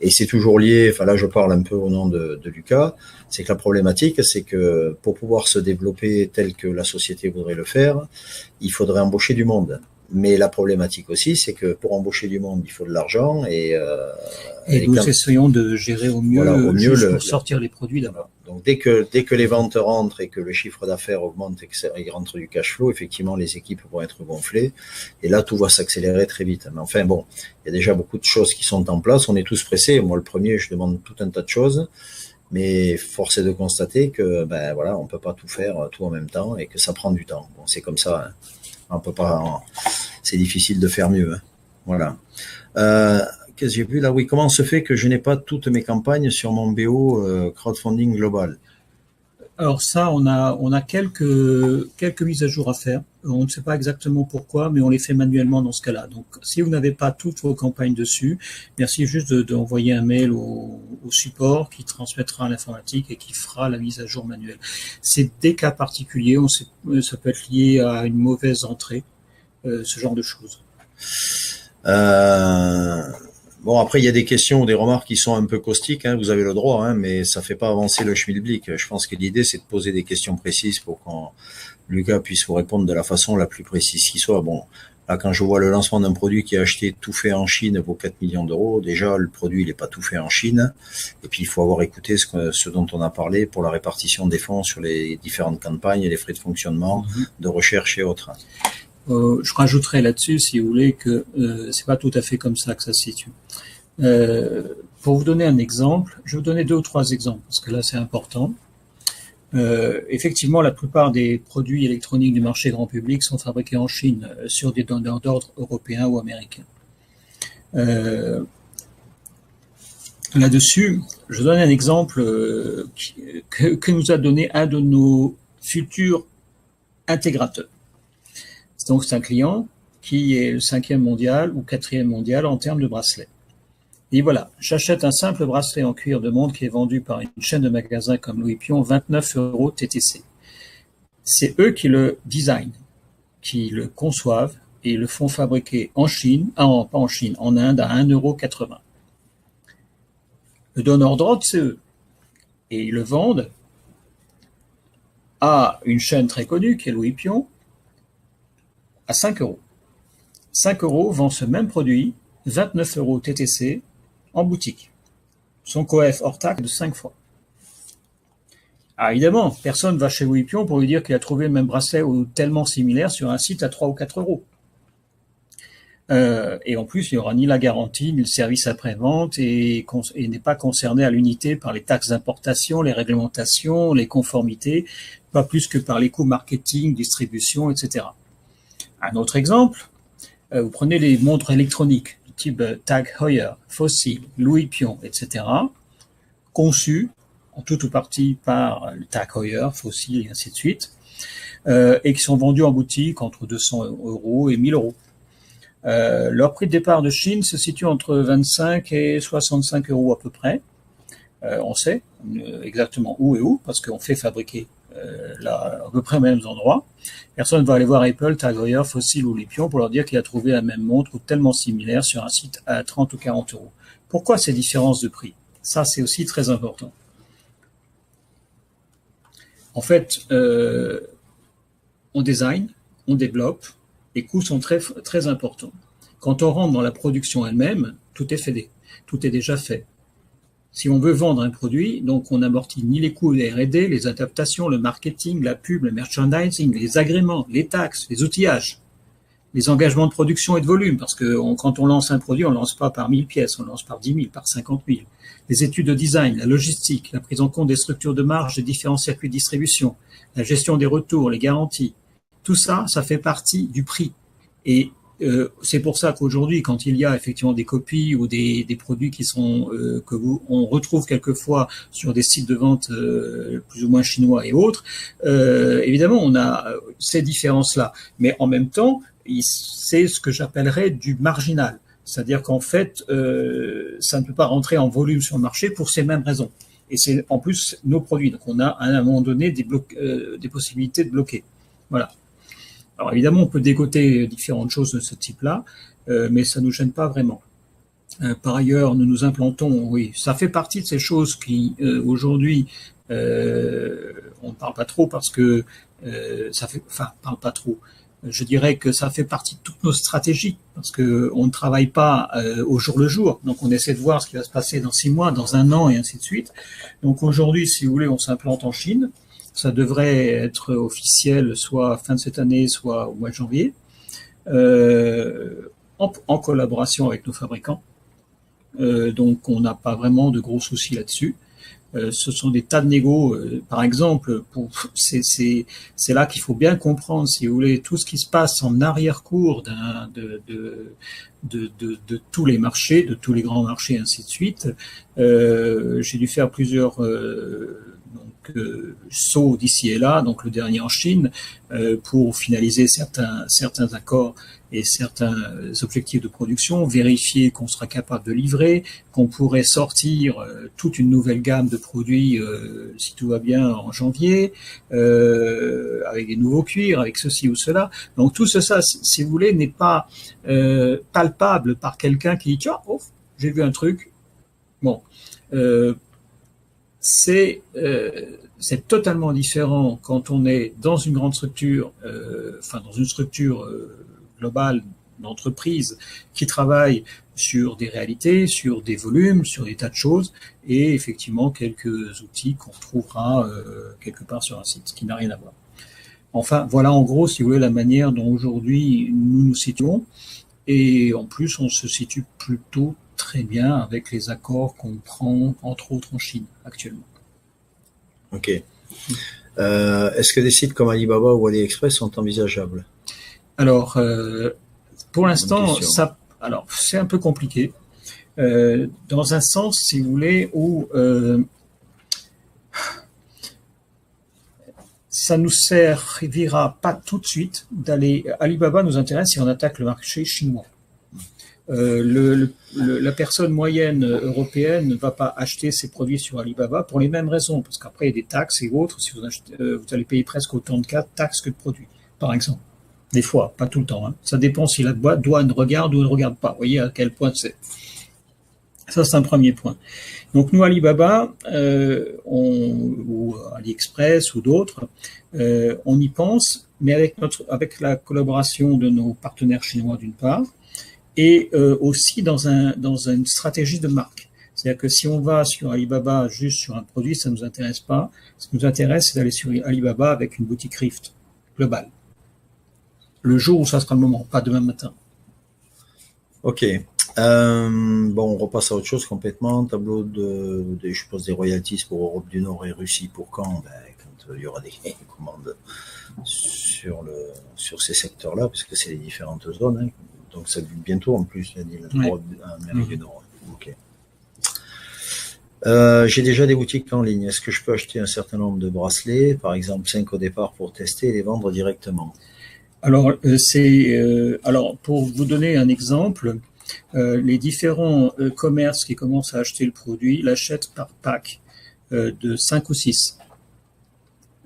et c'est toujours lié, enfin là je parle un peu au nom de Lucas, c'est que la problématique, c'est que pour pouvoir se développer tel que la société voudrait le faire, il faudrait embaucher du monde. Mais la problématique aussi, c'est que pour embaucher du monde, il faut de l'argent et nous essayons de gérer au mieux, voilà, pour sortir les produits d'abord. Donc dès que les ventes rentrent et que le chiffre d'affaires augmente et qu'il rentre du cash flow, effectivement les équipes vont être gonflées et là tout va s'accélérer très vite. Mais enfin bon, il y a déjà beaucoup de choses qui sont en place, on est tous pressés. Moi le premier, je demande tout un tas de choses, mais force est de constater que ben voilà, on peut pas tout faire tout en même temps et que ça prend du temps. Bon, c'est comme ça. Hein. On peut pas, c'est difficile de faire mieux. Hein. Voilà. Qu'est-ce que j'ai vu là? Oui, comment se fait que je n'ai pas toutes mes campagnes sur mon BO crowdfunding global? Alors ça, on a quelques mises à jour à faire. On ne sait pas exactement pourquoi, mais on les fait manuellement dans ce cas-là. Donc, si vous n'avez pas toutes vos campagnes dessus, merci juste d'envoyer un mail au support qui transmettra à l'informatique et qui fera la mise à jour manuelle. C'est des cas particuliers. Ça peut être lié à une mauvaise entrée, ce genre de choses. Bon, après, il y a des questions ou des remarques qui sont un peu caustiques, hein, vous avez le droit, hein, mais ça fait pas avancer le schmilblick. Je pense que l'idée, c'est de poser des questions précises pour qu'on Lucas puisse vous répondre de la façon la plus précise qui soit. Bon, là, quand je vois le lancement d'un produit qui est acheté tout fait en Chine vaut 4 millions d'euros, déjà, le produit, il n'est pas tout fait en Chine. Et puis, il faut avoir écouté ce dont on a parlé pour la répartition des fonds sur les différentes campagnes, les frais de fonctionnement, de recherche et autres. Je rajouterai là-dessus, si vous voulez, que c'est pas tout à fait comme ça que ça se situe. Pour vous donner un exemple, je vais vous donner 2 ou 3 exemples, parce que là c'est important. Effectivement, la plupart des produits électroniques du marché grand public sont fabriqués en Chine sur des donneurs d'ordre européens ou américains. Là-dessus, je donne un exemple que nous a donné un de nos futurs intégrateurs. Donc, c'est un client qui est le 5e mondial ou 4e mondial en termes de bracelets. Et voilà, j'achète un simple bracelet en cuir de montre qui est vendu par une chaîne de magasins comme Louis Pion, 29 € TTC. C'est eux qui le designent, qui le conçoivent et le font fabriquer en Chine, pas en Chine, en Inde à 1,80 €. Le donneur d'ordre, c'est eux. Et ils le vendent à une chaîne très connue qui est Louis Pion à 5 euros. 5 euros vend ce même produit, 29 euros TTC en boutique. Son coef hors taxe de 5 fois. Ah, évidemment, personne ne va chez Louis Pion pour lui dire qu'il a trouvé le même bracelet ou tellement similaire sur un site à 3 ou 4 euros. Et en plus, il n'y aura ni la garantie, ni le service après-vente et n'est pas concerné à l'unité par les taxes d'importation, les réglementations, les conformités, pas plus que par les coûts marketing, distribution, etc. Un autre exemple, vous prenez les montres électroniques du type Tag Heuer, Fossil, Louis Pion, etc., conçues en tout ou partie par le Tag Heuer, Fossil et ainsi de suite, et qui sont vendues en boutique entre 200 euros et 1000 euros. Leur prix de départ de Chine se situe entre 25 et 65 euros à peu près. On sait exactement où et où, parce qu'on fait fabriquer là, à peu près aux mêmes endroits. Personne ne va aller voir Apple, Tag Heuer, Fossil ou Louis Pion pour leur dire qu'il a trouvé la même montre ou tellement similaire sur un site à 30 ou 40 euros. Pourquoi ces différences de prix? Ça, c'est aussi très important. En fait, on design, on développe, les coûts sont très, très importants. Quand on rentre dans la production elle-même, tout est fait, tout est déjà fait. Si on veut vendre un produit, donc on n'amortit ni les coûts des R&D, les adaptations, le marketing, la pub, le merchandising, les agréments, les taxes, les outillages, les engagements de production et de volume, parce que quand on lance un produit, on ne lance pas par 1000 pièces, on lance par 10 000, par 50 000. Les études de design, la logistique, la prise en compte des structures de marge des différents circuits de distribution, la gestion des retours, les garanties, tout ça, ça fait partie du prix. Et c'est pour ça qu'aujourd'hui, quand il y a effectivement des copies ou des produits qui sont on retrouve quelquefois sur des sites de vente plus ou moins chinois et autres, évidemment, on a ces différences-là. Mais en même temps, c'est ce que j'appellerais du marginal. C'est-à-dire qu'en fait, ça ne peut pas rentrer en volume sur le marché pour ces mêmes raisons. Et c'est en plus nos produits. Donc on a à un moment donné des possibilités de bloquer. Voilà. Alors évidemment, on peut dégoter différentes choses de ce type-là, mais ça ne nous gêne pas vraiment. Par ailleurs, nous nous implantons, oui, ça fait partie de ces choses qui, aujourd'hui, on ne parle pas trop parce que parle pas trop. Je dirais que ça fait partie de toutes nos stratégies, parce que on ne travaille pas au jour le jour. Donc on essaie de voir ce qui va se passer dans 6 mois, dans 1 an, et ainsi de suite. Donc aujourd'hui, si vous voulez, on s'implante en Chine. Ça devrait être officiel soit fin de cette année, soit au mois de janvier, en collaboration avec nos fabricants. Donc on n'a pas vraiment de gros soucis là-dessus. Ce sont des tas de négos, par exemple, c'est là qu'il faut bien comprendre, si vous voulez, tout ce qui se passe en arrière-cour de tous les marchés, de tous les grands marchés, ainsi de suite. J'ai dû faire plusieurs sauts d'ici et là, donc le dernier en Chine, pour finaliser certains accords et certains objectifs de production, vérifier qu'on sera capable de livrer, qu'on pourrait sortir toute une nouvelle gamme de produits, si tout va bien, en janvier, avec des nouveaux cuirs, avec ceci ou cela. Donc tout ça, si vous voulez, n'est pas palpable par quelqu'un qui dit « Tiens, oh, j'ai vu un truc ». Bon, c'est totalement différent quand on est dans une grande structure, dans une structure globale d'entreprise qui travaille sur des réalités, sur des volumes, sur des tas de choses, et effectivement quelques outils qu'on trouvera quelque part sur un site, ce qui n'a rien à voir. Enfin, voilà en gros, si vous voulez, la manière dont aujourd'hui nous nous situons, et en plus on se situe plutôt très bien avec les accords qu'on prend, entre autres, en Chine, actuellement. Ok. Est-ce que des sites comme Alibaba ou AliExpress sont envisageables? Alors, pour l'instant, c'est un peu compliqué. Dans un sens, si vous voulez, où ça nous servira pas tout de suite d'aller. Alibaba nous intéresse si on attaque le marché chinois. La personne moyenne européenne ne va pas acheter ses produits sur Alibaba pour les mêmes raisons, parce qu'après il y a des taxes et autres. Si vous achetez, vous allez payer presque autant de taxes que de produits, par exemple. Des fois, pas tout le temps. Hein. Ça dépend si la douane regarde ou ne regarde pas. Vous voyez à quel point c'est. Ça, c'est un premier point. Donc nous, Alibaba, ou AliExpress ou d'autres, on y pense, mais avec la collaboration de nos partenaires chinois d'une part, et aussi dans une stratégie de marque. C'est-à-dire que si on va sur Alibaba juste sur un produit, ça ne nous intéresse pas. Ce qui nous intéresse, c'est d'aller sur Alibaba avec une boutique Rift globale. Le jour où ça sera le moment, pas demain matin. Ok. Bon, on repasse à autre chose complètement. Tableau je suppose des royalties pour Europe du Nord et Russie pour quand? Quand il y aura des commandes sur ces secteurs-là, puisque c'est les différentes zones. Hein. Donc ça bientôt en plus, l'Europe, Amérique du Nord. Ok. J'ai déjà des boutiques en ligne. Est-ce que je peux acheter un certain nombre de bracelets, par exemple 5 au départ pour tester et les vendre directement? Alors, alors pour vous donner un exemple, les différents commerces qui commencent à acheter le produit l'achètent par pack de 5 ou 6.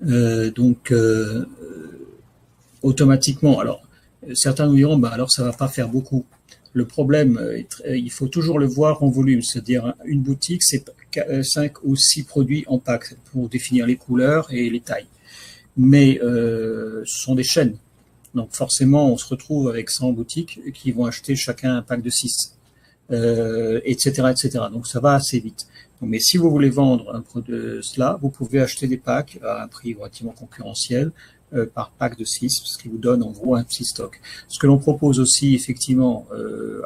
Donc, automatiquement, alors certains nous diront, alors ça va pas faire beaucoup. Le problème, il faut toujours le voir en volume, c'est-à-dire une boutique, c'est 5 ou 6 produits en pack pour définir les couleurs et les tailles. Mais ce sont des chaînes. Donc forcément, on se retrouve avec 100 boutiques qui vont acheter chacun un pack de 6, etc., etc. Donc ça va assez vite. Donc, mais si vous voulez vendre un produit cela, vous pouvez acheter des packs à un prix relativement concurrentiel par pack de 6, ce qui vous donne en gros un petit stock. Ce que l'on propose aussi effectivement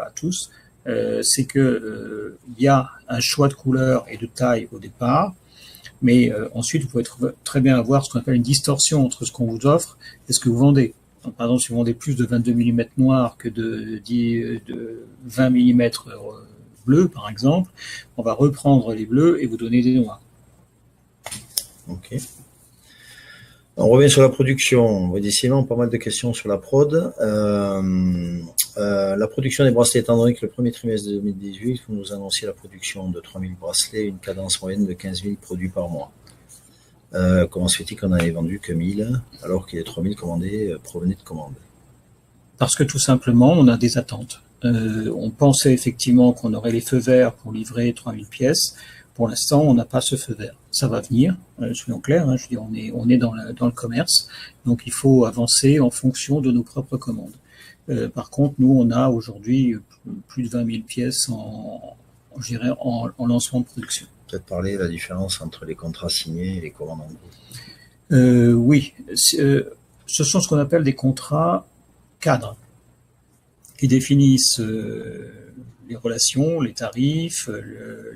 à tous, c'est que il y a un choix de couleurs et de taille au départ. Mais ensuite, vous pouvez très bien avoir ce qu'on appelle une distorsion entre ce qu'on vous offre et ce que vous vendez. Donc, par exemple, si vous vendez plus de 22 mm noirs que de 20 mm bleus, par exemple, on va reprendre les bleus et vous donner des noirs. Ok. On revient sur la production. On voit décidément pas mal de questions sur la prod. La production des bracelets, étant donné que le premier trimestre de 2018, vous nous annonciez la production de 3000 bracelets et une cadence moyenne de 15 000 produits par mois. Comment se fait-il qu'on en ait vendu que 1000 alors que les 3000 commandés provenaient de commandes? Parce que tout simplement, on a des attentes. On pensait effectivement qu'on aurait les feux verts pour livrer 3000 pièces. Pour l'instant, on n'a pas ce feu vert. Ça va venir, soyons clairs. Je veux dire, on est dans le commerce, donc il faut avancer en fonction de nos propres commandes. Par contre, nous, on a aujourd'hui plus de 20 000 pièces en lancement de production. Peut-être parler de la différence entre les contrats signés et les commandes en gros. Oui, ce sont ce qu'on appelle des contrats cadres qui définissent les relations, les tarifs,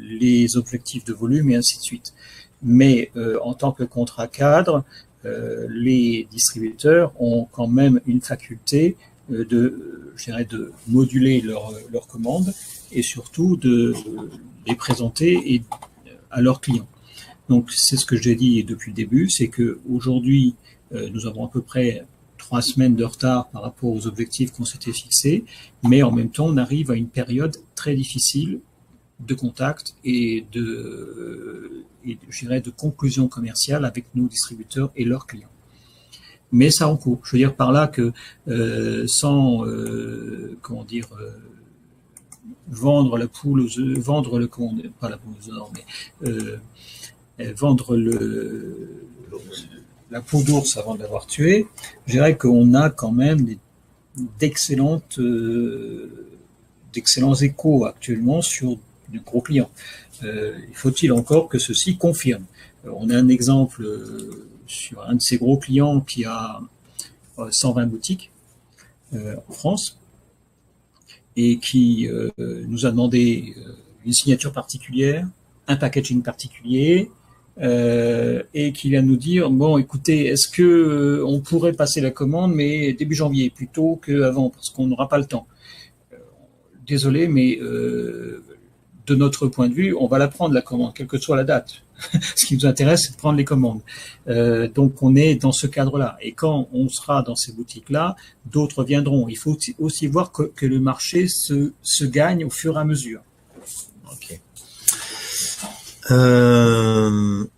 les objectifs de volume et ainsi de suite. Mais en tant que contrat cadre, les distributeurs ont quand même une faculté de moduler leurs commandes et surtout de les présenter à leurs clients. Donc c'est ce que j'ai dit depuis le début, c'est que aujourd'hui nous avons à peu près 3 semaines de retard par rapport aux objectifs qu'on s'était fixés, mais en même temps on arrive à une période très difficile de contact et de conclusion commerciale avec nos distributeurs et leurs clients. Mais ça en cours. Je veux dire par là que sans vendre la poule aux œufs, vendre le pas la poule aux œufs, non, mais vendre la peau d'ours avant de l'avoir tué, je dirais qu'on a quand même d'excellents échos actuellement sur de gros clients. Faut-il encore que ceci confirme. On a un exemple sur un de ces gros clients qui a 120 boutiques en France et qui nous a demandé une signature particulière, un packaging particulier, et qui vient nous dire bon, écoutez, est-ce que on pourrait passer la commande, mais début janvier plutôt qu'avant, parce qu'on n'aura pas le temps. Désolé, mais de notre point de vue, on va la prendre la commande, quelle que soit la date. Ce qui nous intéresse, c'est de prendre les commandes. Donc, on est dans ce cadre-là. Et quand on sera dans ces boutiques-là, d'autres viendront. Il faut aussi voir que le marché se gagne au fur et à mesure. Ok.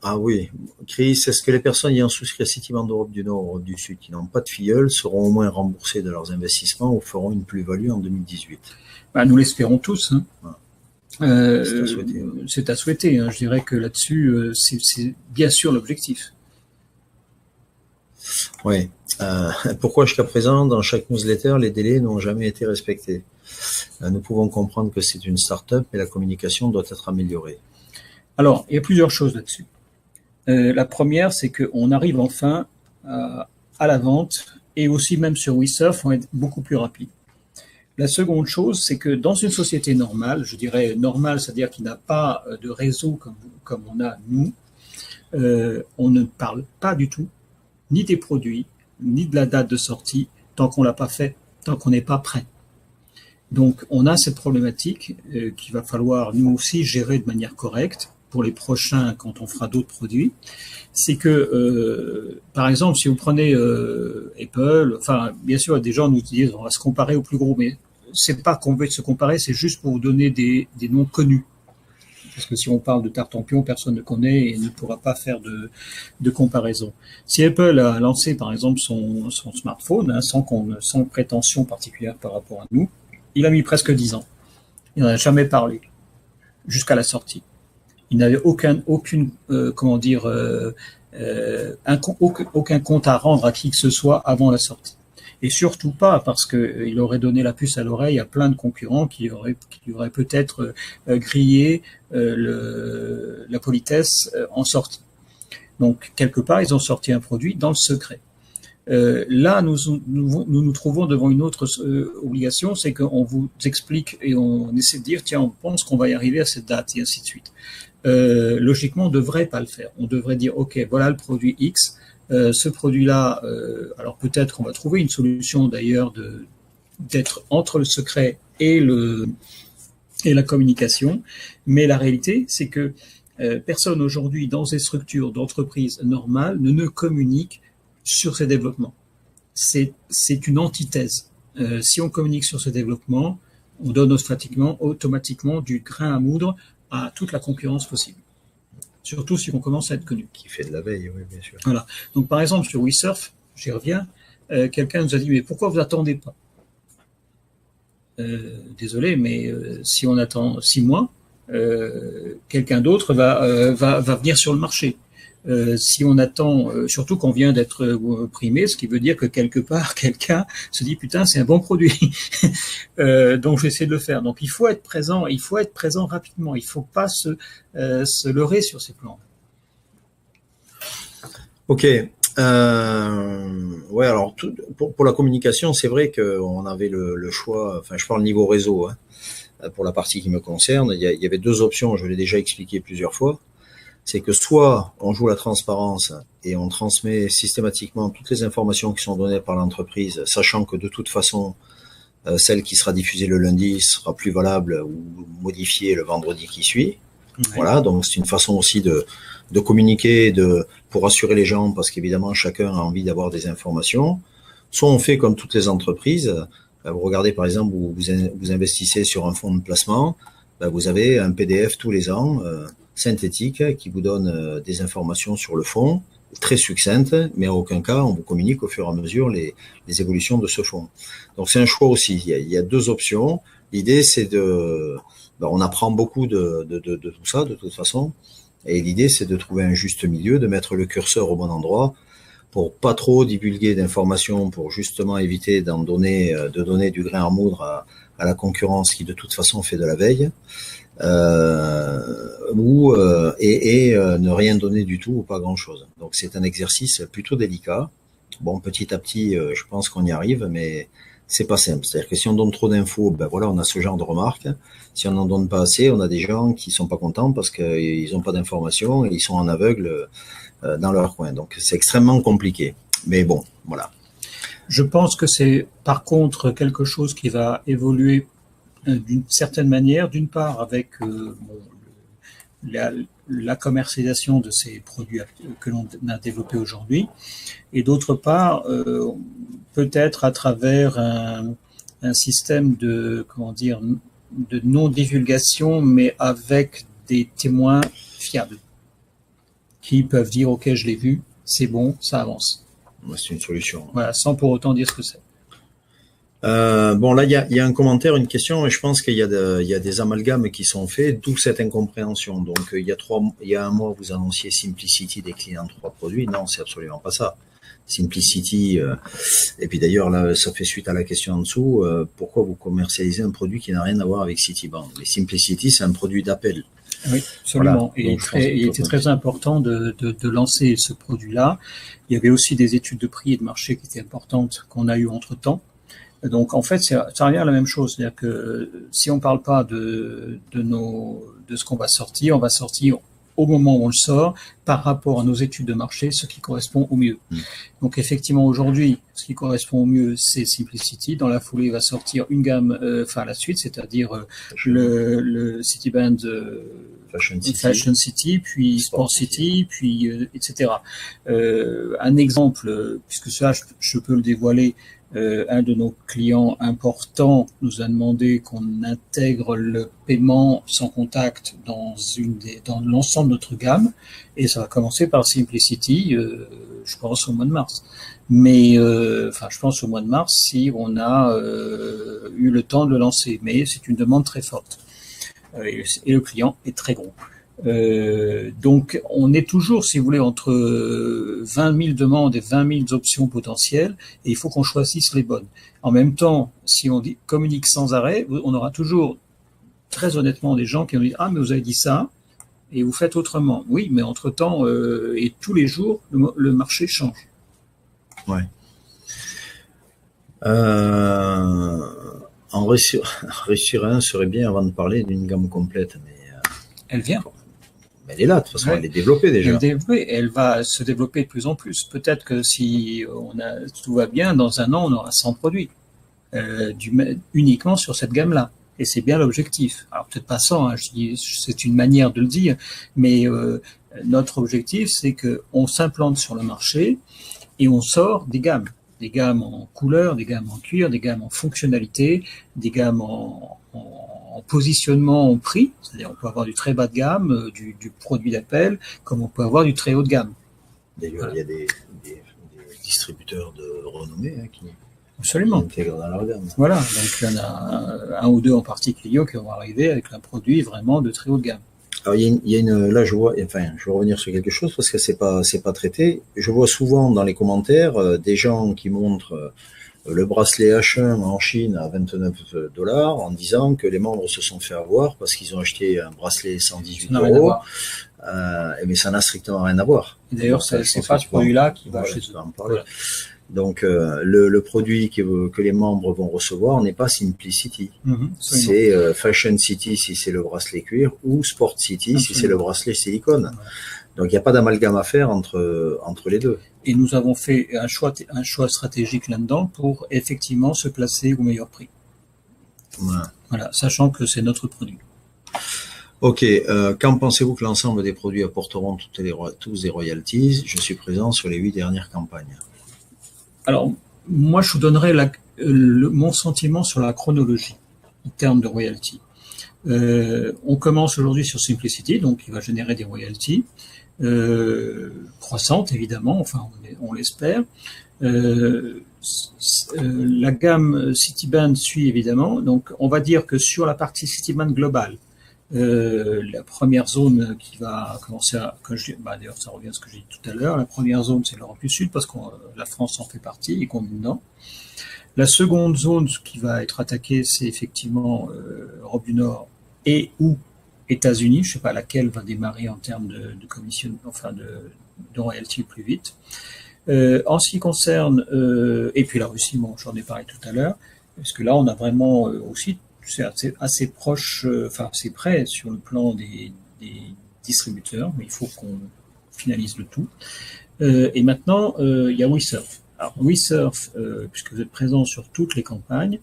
Ah oui, Chris, est-ce que les personnes ayant souscrit à Citibank d'Europe du Nord ou du Sud qui n'ont pas de filleul seront au moins remboursées de leurs investissements ou feront une plus-value en 2018? Nous l'espérons tous. Hein. C'est à souhaiter. C'est à souhaiter. Hein. Je dirais que là-dessus, c'est bien sûr l'objectif. Oui. Pourquoi jusqu'à présent, dans chaque newsletter, les délais n'ont jamais été respectés? Nous pouvons comprendre que c'est une start-up, mais la communication doit être améliorée. Alors, il y a plusieurs choses là-dessus. La première, c'est qu'on arrive enfin à la vente, et aussi même sur WeSurf, on est beaucoup plus rapide. La seconde chose, c'est que dans une société normale, je dirais normale, c'est-à-dire qui n'a pas de réseau comme on a nous, on ne parle pas du tout ni des produits, ni de la date de sortie, tant qu'on l'a pas fait, tant qu'on n'est pas prêt. Donc, on a cette problématique qu'il va falloir nous aussi gérer de manière correcte pour les prochains quand on fera d'autres produits. C'est que, par exemple, si vous prenez Apple, enfin, bien sûr, des gens nous disent on va se comparer au plus gros, mais c'est pas qu'on veut se comparer, c'est juste pour vous donner des noms connus. Parce que si on parle de Tartampion, personne ne connaît et ne pourra pas faire de comparaison. Si Apple a lancé, par exemple, son smartphone, hein, sans prétention particulière par rapport à nous, il a mis presque 10 ans. Il n'en a jamais parlé jusqu'à la sortie. Il n'avait aucun compte à rendre à qui que ce soit avant la sortie. Et surtout pas parce qu'il aurait donné la puce à l'oreille à plein de concurrents qui auraient peut-être grillé la politesse en sortie. Donc, quelque part, ils ont sorti un produit dans le secret. Là, nous trouvons devant une autre obligation, c'est qu'on vous explique et on essaie de dire, tiens, on pense qu'on va y arriver à cette date, et ainsi de suite. Logiquement, on ne devrait pas le faire. On devrait dire, OK, voilà le produit X, ce produit-là, alors peut-être qu'on va trouver une solution d'ailleurs d'être entre le secret et la communication, mais la réalité, c'est que personne aujourd'hui dans ces structures d'entreprise normales ne communique sur ces développements. C'est une antithèse. Si on communique sur ce développement, on donne automatiquement du grain à moudre à toute la concurrence possible. Surtout si on commence à être connu. Qui fait de la veille, oui, bien sûr. Voilà. Donc, par exemple, sur WeSurf, j'y reviens, quelqu'un nous a dit, mais pourquoi vous attendez pas? Désolé, mais si on attend 6 mois, quelqu'un d'autre va venir sur le marché. Si on attend, surtout qu'on vient d'être primé, ce qui veut dire que quelque part, quelqu'un se dit, putain, c'est un bon produit. Donc, je vais essayer de le faire. Donc, il faut être présent rapidement. Il ne faut pas se leurrer sur ces plans. Ok. Ouais, alors pour la communication, c'est vrai qu'on avait le choix. Enfin, je parle niveau réseau. Hein, pour la partie qui me concerne, il y avait deux options. Je l'ai déjà expliqué plusieurs fois. C'est que soit on joue la transparence et on transmet systématiquement toutes les informations qui sont données par l'entreprise, sachant que de toute façon, celle qui sera diffusée le lundi sera plus valable ou modifiée le vendredi qui suit. Ouais. Voilà, donc c'est une façon aussi de communiquer, pour rassurer les gens, parce qu'évidemment chacun a envie d'avoir des informations. Soit on fait comme toutes les entreprises. Vous regardez par exemple, vous investissez sur un fonds de placement, vous avez un PDF tous les ans synthétique qui vous donne des informations sur le fonds, très succinctes, mais à aucun cas on vous communique au fur et à mesure les évolutions de ce fonds. Donc c'est un choix aussi. Il y a deux options. L'idée c'est on apprend beaucoup de tout ça de toute façon, et l'idée c'est de trouver un juste milieu, de mettre le curseur au bon endroit pour pas trop divulguer d'informations, pour justement éviter de donner du grain à moudre à la concurrence qui de toute façon fait de la veille. Ne rien donner du tout ou pas grand chose. Donc c'est un exercice plutôt délicat. Bon, petit à petit, je pense qu'on y arrive, mais c'est pas simple. C'est-à-dire que si on donne trop d'infos, on a ce genre de remarques. Si on n'en donne pas assez, on a des gens qui sont pas contents parce qu'ils n'ont pas d'informations et ils sont en aveugle dans leur coin. Donc c'est extrêmement compliqué. Mais bon, voilà. Je pense que c'est par contre quelque chose qui va évoluer d'une certaine manière, d'une part avec la commercialisation de ces produits que l'on a développés aujourd'hui, et d'autre part peut-être à travers un système de non-divulgation, mais avec des témoins fiables qui peuvent dire ok, je l'ai vu, c'est bon, ça avance. C'est une solution. Voilà, sans pour autant dire ce que c'est. Bon, là, il y a un commentaire, une question, et je pense qu'il y a des amalgames qui sont faits, d'où cette incompréhension. Donc, il y a un mois, vous annonciez Simplicity déclinant 3 produits. Non, c'est absolument pas ça. Simplicity, et puis d'ailleurs, là, ça fait suite à la question en dessous, pourquoi vous commercialisez un produit qui n'a rien à voir avec Citibank? Mais Simplicity, c'est un produit d'appel. Oui, absolument. Voilà. Donc, Il était très important de lancer ce produit-là. Il y avait aussi des études de prix et de marché qui étaient importantes qu'on a eues entre-temps. Donc, en fait, ça revient à la même chose. C'est-à-dire que si on ne parle pas de ce qu'on va sortir, on va sortir au moment où on le sort, par rapport à nos études de marché, ce qui correspond au mieux. Donc, effectivement, aujourd'hui, ce qui correspond au mieux, c'est Simplicity. Dans la foulée, il va sortir une gamme, la suite, c'est-à-dire le Citiband Fashion City, puis Sport City, puis etc. Un exemple, puisque ça, je peux le dévoiler, un de nos clients importants nous a demandé qu'on intègre le paiement sans contact dans l'ensemble de notre gamme, et ça va commencer par Simplicity, je pense au mois de mars. Mais je pense au mois de mars si on a eu le temps de le lancer, mais c'est une demande très forte et le client est très gros. Donc, on est toujours, si vous voulez, entre 20 000 demandes et 20 000 options potentielles, et il faut qu'on choisisse les bonnes. En même temps, si on communique sans arrêt, on aura toujours, très honnêtement, des gens qui vont dire « Ah, mais vous avez dit ça, et vous faites autrement. » Oui, mais entre-temps, et tous les jours, le marché change. Ouais. En réussir un serait bien avant de parler d'une gamme complète, mais... Elle vient. Elle est là, de toute façon, elle est développée déjà. Elle va se développer de plus en plus. Peut-être que si tout va bien, dans un an, on aura 100 produits uniquement sur cette gamme-là. Et c'est bien l'objectif. Alors peut-être pas 100, c'est une manière de le dire, mais notre objectif, c'est qu'on s'implante sur le marché et on sort des gammes. Des gammes en couleur, des gammes en cuir, des gammes en fonctionnalité, des gammes en positionnement en prix, c'est-à-dire on peut avoir du très bas de gamme, du produit d'appel, comme on peut avoir du très haut de gamme. D'ailleurs, voilà. Il y a des distributeurs de renommée qui intègrent dans leur gamme. Voilà, donc il y en a un ou deux en particulier qui vont arriver avec un produit vraiment de très haut de gamme. Alors là je vois, enfin je vais revenir sur quelque chose parce que c'est pas traité. Je vois souvent dans les commentaires des gens qui montrent le bracelet H1 en Chine à $29 en disant que les membres se sont fait avoir parce qu'ils ont acheté un bracelet 118 €. Mais ça n'a strictement rien à voir. D'ailleurs, c'est pas ce produit-là qui va chez eux. Voilà. Donc, le produit que les membres vont recevoir n'est pas Simplicity. C'est Fashion City si c'est le bracelet cuir ou Sport City si c'est le bracelet silicone. Donc, il n'y a pas d'amalgame à faire entre les deux. Et nous avons fait un choix stratégique là-dedans pour effectivement se placer au meilleur prix. Voilà, sachant que c'est notre produit. Ok, quand pensez-vous que l'ensemble des produits apporteront tous des royalties? Je suis présent sur les 8 dernières campagnes. Alors, moi, je vous donnerai mon sentiment sur la chronologie en termes de royalties. On commence aujourd'hui sur Simplicity, donc il va générer des royalties croissantes, évidemment, enfin on l'espère. La gamme Citiband suit évidemment, donc on va dire que sur la partie Citiband globale, la première zone qui va commencer d'ailleurs ça revient à ce que j'ai dit tout à l'heure, la première zone c'est l'Europe du Sud parce que la France en fait partie et qu'on est dedans. La seconde zone qui va être attaquée c'est effectivement Europe du Nord et ou États-Unis, je sais pas laquelle va démarrer en termes de commission, enfin de royalty plus vite. En ce qui concerne et puis la Russie, bon j'en ai parlé tout à l'heure, parce que là on a vraiment aussi c'est assez proche, assez près sur le plan des distributeurs, mais il faut qu'on finalise le tout. Et maintenant, il y a WeSurf. Alors WeSurf, puisque vous êtes présent sur toutes les campagnes,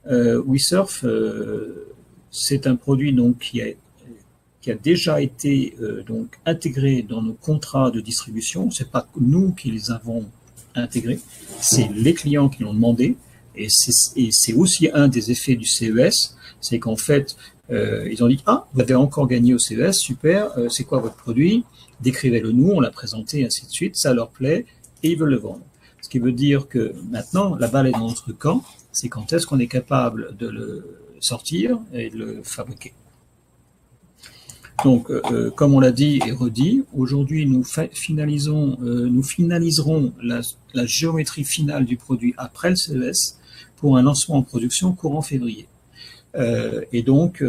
WeSurf, c'est un produit donc qui a déjà été donc intégré dans nos contrats de distribution. C'est pas nous qui les avons intégrés, c'est les clients qui l'ont demandé. Et c'est aussi un des effets du CES, c'est qu'en fait, ils ont dit « Ah, vous avez encore gagné au CES, super, c'est quoi votre produit? Décrivez-le nous, on l'a présenté, ainsi de suite, ça leur plaît, et ils veulent le vendre. » Ce qui veut dire que maintenant, la balle est dans notre camp, c'est quand est-ce qu'on est capable de le sortir et de le fabriquer. Donc, comme on l'a dit et redit, aujourd'hui nous finaliserons la géométrie finale du produit après le CES pour un lancement en production courant février. Et donc,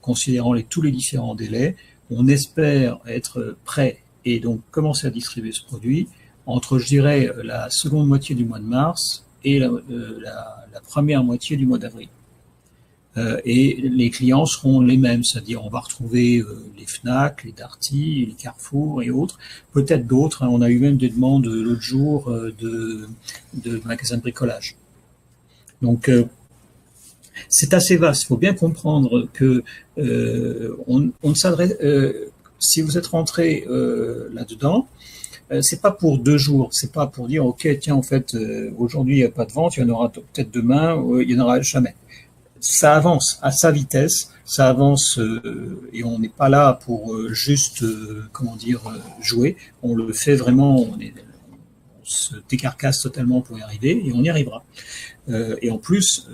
considérant tous les différents délais, on espère être prêt et donc commencer à distribuer ce produit entre, je dirais, la seconde moitié du mois de mars et la première moitié du mois d'avril. Et les clients seront les mêmes, c'est-à-dire on va retrouver les Fnac, les Darty, les Carrefour et autres, peut-être d'autres. Hein, on a eu même des demandes l'autre jour de magasins de bricolage. Donc c'est assez vaste. Il faut bien comprendre que on s'adresse. Si vous êtes rentré là-dedans, c'est pas pour 2 jours, c'est pas pour dire ok tiens en fait aujourd'hui il n'y a pas de vente, il y en aura peut-être demain, il y en aura jamais. Ça avance à sa vitesse, ça avance et on n'est pas là pour juste jouer. On le fait vraiment, on se décarcasse totalement pour y arriver et on y arrivera. Et en plus,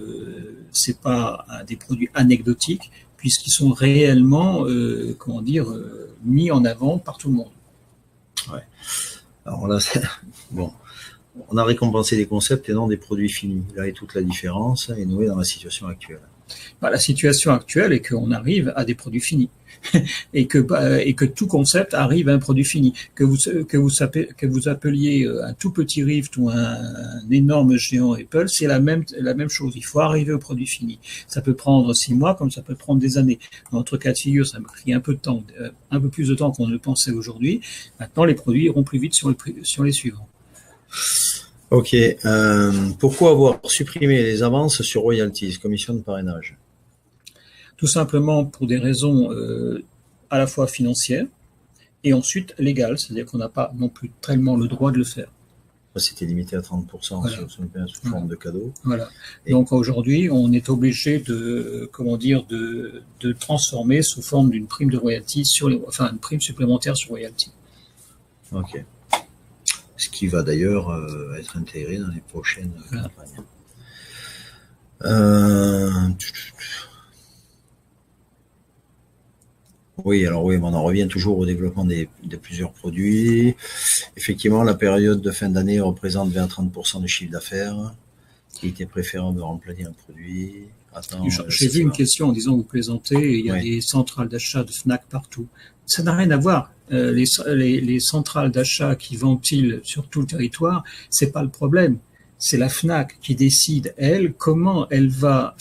c'est pas des produits anecdotiques puisqu'ils sont réellement mis en avant par tout le monde. Ouais. Alors là, bon. On a récompensé des concepts et non des produits finis. Là est toute la différence et nous est dans la situation actuelle. La situation actuelle est qu'on arrive à des produits finis et que tout concept arrive à un produit fini. Que vous appeliez un tout petit Rift ou un énorme géant Apple, c'est la même chose. Il faut arriver au produit fini. Ça peut prendre 6 mois comme ça peut prendre des années. Dans notre cas de figure, ça me pris un peu de temps, un peu plus de temps qu'on ne le pensait aujourd'hui. Maintenant, les produits iront plus vite sur les suivants. Ok. Pourquoi avoir supprimé les avances sur royalties, commission de parrainage? Tout simplement pour des raisons à la fois financières et ensuite légales, c'est-à-dire qu'on n'a pas non plus tellement le droit de le faire. C'était limité à 30% voilà. sous forme de cadeau. Voilà. Et donc aujourd'hui, on est obligé de transformer sous forme d'une prime de royalties une prime supplémentaire sur royalties. Ok. Ce qui va d'ailleurs être intégré dans les prochaines campagnes. Oui, alors oui, on en revient toujours au développement de plusieurs produits. Effectivement, la période de fin d'année représente 20 à 30% du chiffre d'affaires. Il était préférable de remplacer un produit. J'ai vu une question en disant vous plaisantez, il y a des centrales d'achat de Fnac partout. Ça n'a rien à voir. Les centrales d'achat qui ventilent sur tout le territoire, c'est pas le problème. C'est la Fnac qui décide, elle, comment elle va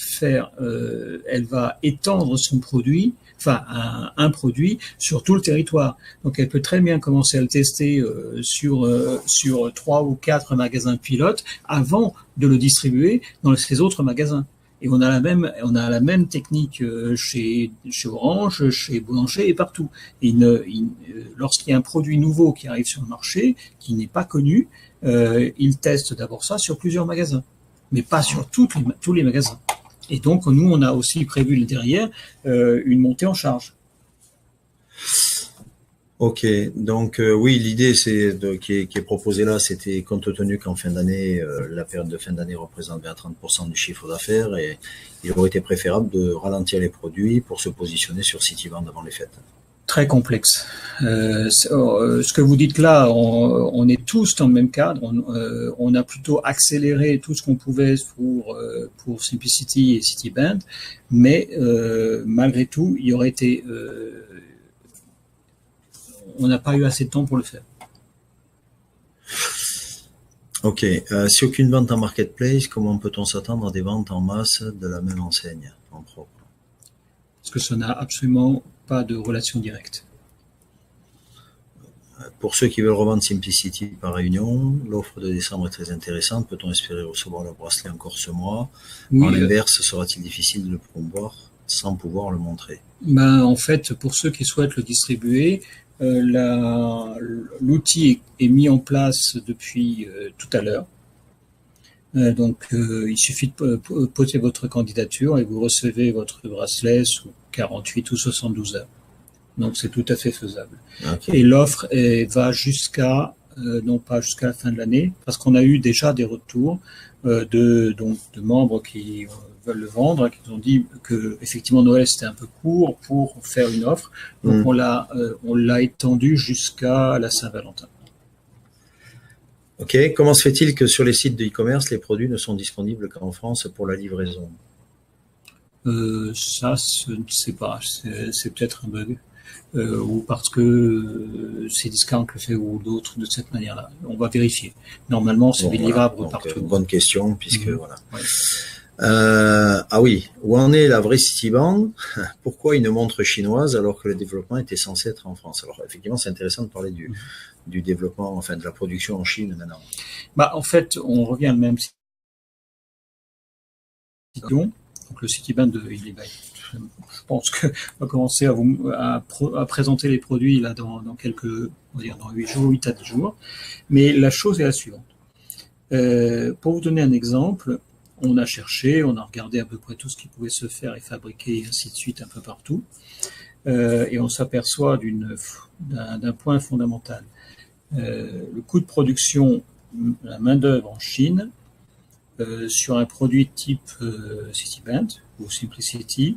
étendre son produit, un produit sur tout le territoire. Donc elle peut très bien commencer à le tester sur 3 ou 4 magasins pilotes avant de le distribuer dans ces autres magasins. Et on a la même technique chez Orange, chez Boulanger et partout. Et lorsqu'il y a un produit nouveau qui arrive sur le marché, qui n'est pas connu, ils testent d'abord ça sur plusieurs magasins, mais pas sur tous les magasins. Et donc nous, on a aussi prévu derrière une montée en charge. Ok, donc oui, l'idée qui est proposée là, c'était compte tenu qu'en fin d'année, la période de fin d'année représente 20 à 30% du chiffre d'affaires et il aurait été préférable de ralentir les produits pour se positionner sur Cityvent avant les fêtes. Très complexe. Ce que vous dites là, on est tous dans le même cadre. On a plutôt accéléré tout ce qu'on pouvait pour Simplicity et Cityband, mais malgré tout, il y aurait été on n'a pas eu assez de temps pour le faire. Ok. Si aucune vente en marketplace, comment peut-on s'attendre à des ventes en masse de la même enseigne en propre? Parce que ça n'a absolument pas de relation directe. Pour ceux qui veulent revendre Simplicity par réunion, l'offre de décembre est très intéressante. Peut-on espérer recevoir le bracelet encore ce mois? Oui, en l'inverse, sera-t-il difficile de le promouvoir sans pouvoir le montrer? En fait, pour ceux qui souhaitent le distribuer, l'outil est mis en place depuis tout à l'heure. Donc, il suffit de poser votre candidature et vous recevez votre bracelet sous 48 ou 72 heures. Donc, c'est tout à fait faisable. Okay. Et l'offre va jusqu'à non pas jusqu'à la fin de l'année, parce qu'on a eu déjà des retours de membres qui veulent le vendre, qui nous ont dit que effectivement Noël c'était un peu court pour faire une offre, donc on l'a étendu jusqu'à la Saint-Valentin. Ok, comment se fait-il que sur les sites de e-commerce, les produits ne sont disponibles qu'en France pour la livraison? Ça, je ne sais pas, c'est peut-être un bug. Ou parce que c'est Discount le fait ou d'autres de cette manière-là. On va vérifier. Normalement, c'est des livrables partout. Bonne question, puisque voilà. Ouais. Ah oui, où en est la vraie Citibank? Pourquoi une montre chinoise alors que le développement était censé être en France? Alors effectivement, c'est intéressant de parler du développement, enfin de la production en Chine maintenant. Bah, en fait, on revient à le même site. Donc le Citibank, je pense qu'on va commencer à présenter les produits là dans quelques, on va dire dans 8 jours, 8 à 10 jours. Mais la chose est la suivante. Pour vous donner un exemple, on a cherché, on a regardé à peu près tout ce qui pouvait se faire et fabriquer et ainsi de suite un peu partout. Et on s'aperçoit d'un point fondamental. Le coût de production, la main-d'œuvre en Chine, sur un produit type Citibank ou Simplicity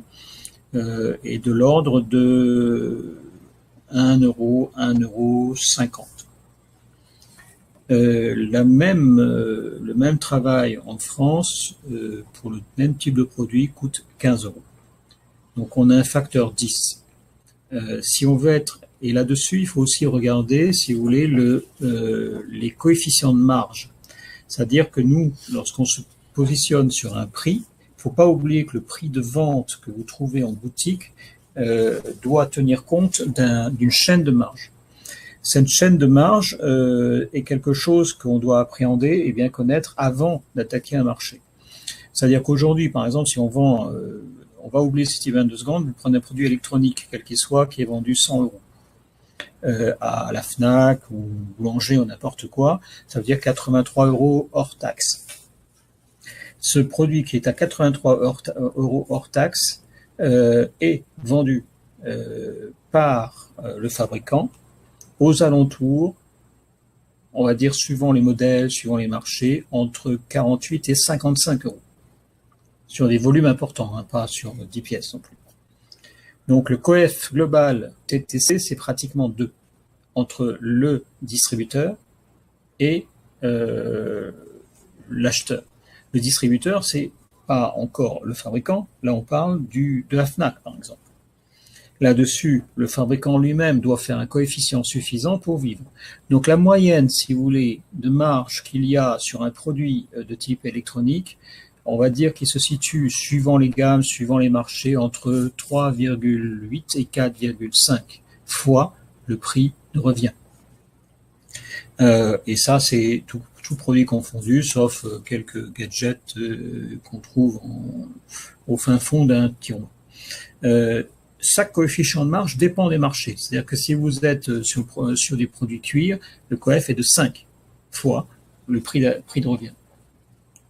est de l'ordre de 1 euro, 1,50 €. Le même travail en France pour le même type de produit coûte 15 €. Donc on a un facteur 10. Si on veut être, et là-dessus il faut aussi regarder, si vous voulez, les coefficients de marge. C'est-à-dire que nous, lorsqu'on se positionne sur un prix, il ne faut pas oublier que le prix de vente que vous trouvez en boutique doit tenir compte d'une chaîne de marge. Cette chaîne de marge est quelque chose qu'on doit appréhender et bien connaître avant d'attaquer un marché. C'est-à-dire qu'aujourd'hui, par exemple, si on vend, on va oublier Citibank 2 secondes, vous prenez un produit électronique, quel qu'il soit, qui est vendu 100 € à la Fnac ou boulanger ou n'importe quoi, ça veut dire 83 € hors taxe. Ce produit qui est à 83 € hors taxe est vendu par le fabricant aux alentours, on va dire suivant les modèles, suivant les marchés, entre 48 et 55 € sur des volumes importants, hein, pas sur 10 pièces non plus. Donc le coef global TTC, c'est pratiquement 2 entre le distributeur et l'acheteur. Le distributeur, c'est pas encore le fabricant, là on parle de la Fnac par exemple. Là-dessus, le fabricant lui-même doit faire un coefficient suffisant pour vivre. Donc la moyenne, si vous voulez, de marge qu'il y a sur un produit de type électronique, on va dire qu'il se situe, suivant les gammes, suivant les marchés, entre 3,8 et 4,5 fois le prix de revient. Et ça, c'est tout produit confondu, sauf quelques gadgets qu'on trouve au fin fond d'un tiroir. Chaque coefficient de marge dépend des marchés. C'est-à-dire que si vous êtes sur des produits cuir, le coef est de 5 fois le prix de revient.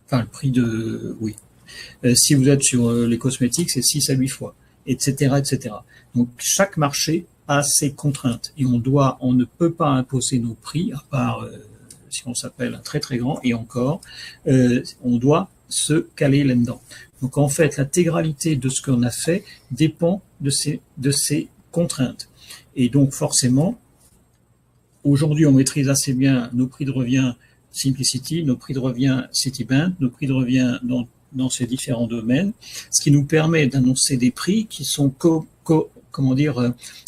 Enfin, le prix de... oui. Si vous êtes sur les cosmétiques, c'est 6 à 8 fois, etc., etc. Donc, chaque marché a ses contraintes. Et on ne peut pas imposer nos prix, à part si on s'appelle un très très grand, et encore, on doit se caler là-dedans. Donc, en fait, l'intégralité de ce qu'on a fait dépend de ces contraintes. Et donc, forcément, aujourd'hui, on maîtrise assez bien nos prix de revient Simplicity, nos prix de revient Citibank, nos prix de revient dans ces différents domaines, ce qui nous permet d'annoncer des prix qui sont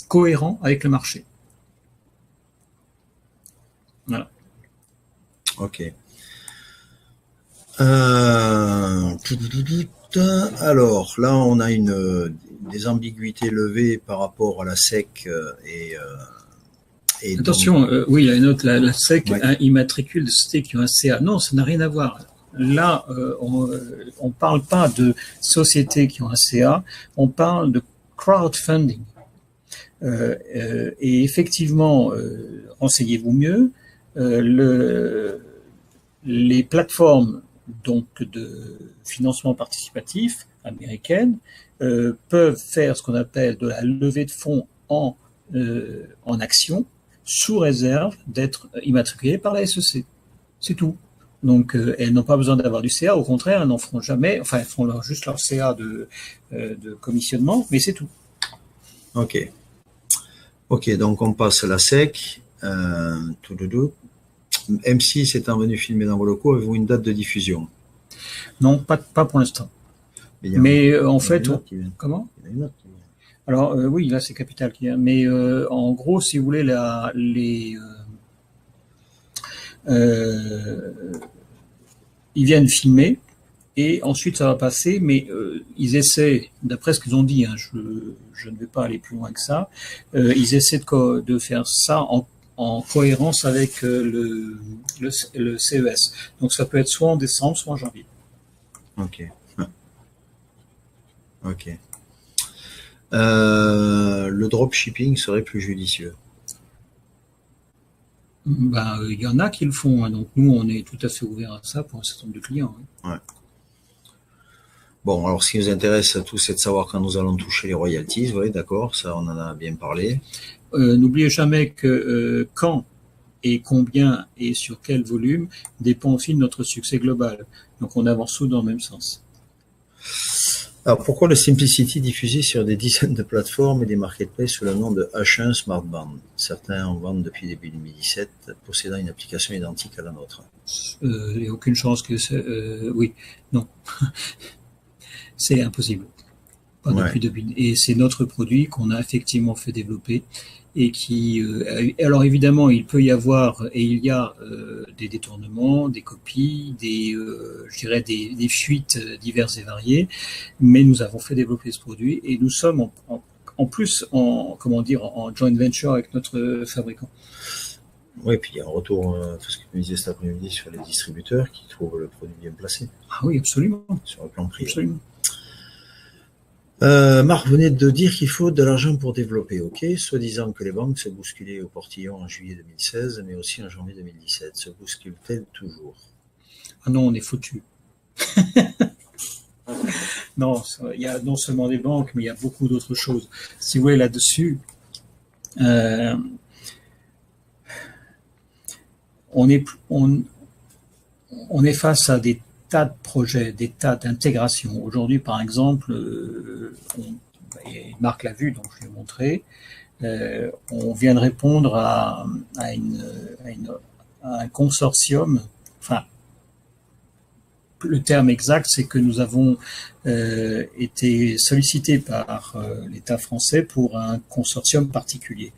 cohérents avec le marché. Voilà. Ok. Alors là, on a des ambiguïtés levées par rapport à la SEC et attention, donc, oui, il y a une autre, la SEC, ouais. Un immatricule de sociétés qui ont un CA. Non, ça n'a rien à voir. Là, on parle pas de sociétés qui ont un CA, on parle de crowdfunding. Et effectivement, renseignez-vous mieux, les plateformes donc de financement participatif américaines peuvent faire ce qu'on appelle de la levée de fonds en actions, sous réserve d'être immatriculées par la SEC. C'est tout. Donc, elles n'ont pas besoin d'avoir du CA, au contraire, elles n'en feront jamais, enfin, elles font juste leur CA de commissionnement, mais c'est tout. Ok. Ok, donc on passe à la SEC. M6 étant venu filmer dans vos locaux, avez-vous une date de diffusion? Non, pas pour l'instant. Mais en fait, comment? Il y en a une autre qui vient. Alors oui, là c'est Capital qui vient. Mais en gros, si vous voulez, ils viennent filmer et ensuite ça va passer. Mais ils essaient, d'après ce qu'ils ont dit, hein, je ne vais pas aller plus loin que ça. Ils essaient de faire ça en cohérence avec le CES. Donc ça peut être soit en décembre, soit en janvier. Ok. Ok. Le dropshipping serait plus judicieux. Ben, il y en a qui le font, hein, donc nous on est tout à fait ouvert à ça pour un certain nombre de clients. Hein. Ouais. Bon, alors ce qui nous intéresse à tous, c'est de savoir quand nous allons toucher les royalties. Oui, d'accord, ça on en a bien parlé. N'oubliez jamais que quand et combien et sur quel volume dépend aussi de notre succès global. Donc on avance tous dans le même sens. Alors pourquoi le Simplicity diffusé sur des dizaines de plateformes et des marketplaces sous le nom de H1 Smartband? Certains en vendent depuis début 2017, possédant une application identique à la nôtre. Il n'y a aucune chance que oui, non. C'est impossible. Pas depuis début. Et c'est notre produit qu'on a effectivement fait développer et qui alors évidemment il peut y avoir et il y a des détournements, des copies, je dirais des fuites diverses et variées, mais nous avons fait développer ce produit et nous sommes en plus en joint venture avec notre fabricant. Oui, puis il y a un retour, tout ce que vous disiez cet après-midi sur les distributeurs qui trouvent le produit bien placé. Ah oui, absolument. Sur le plan prix. Absolument. Marc venait de dire qu'il faut de l'argent pour développer, ok, soi-disant que les banques se bousculaient au portillon en juillet 2016, mais aussi en janvier 2017. Se bousculent-elles toujours? Ah non, on est foutu. Non, il y a non seulement des banques, mais il y a beaucoup d'autres choses. Si vous voulez, là-dessus, on est face à des tas de projets, des tas d'intégrations. Aujourd'hui, par exemple, Marc l'a vu, donc je l'ai montré, on vient de répondre à un consortium, enfin, le terme exact, c'est que nous avons été sollicités par l'État français pour un consortium particulier.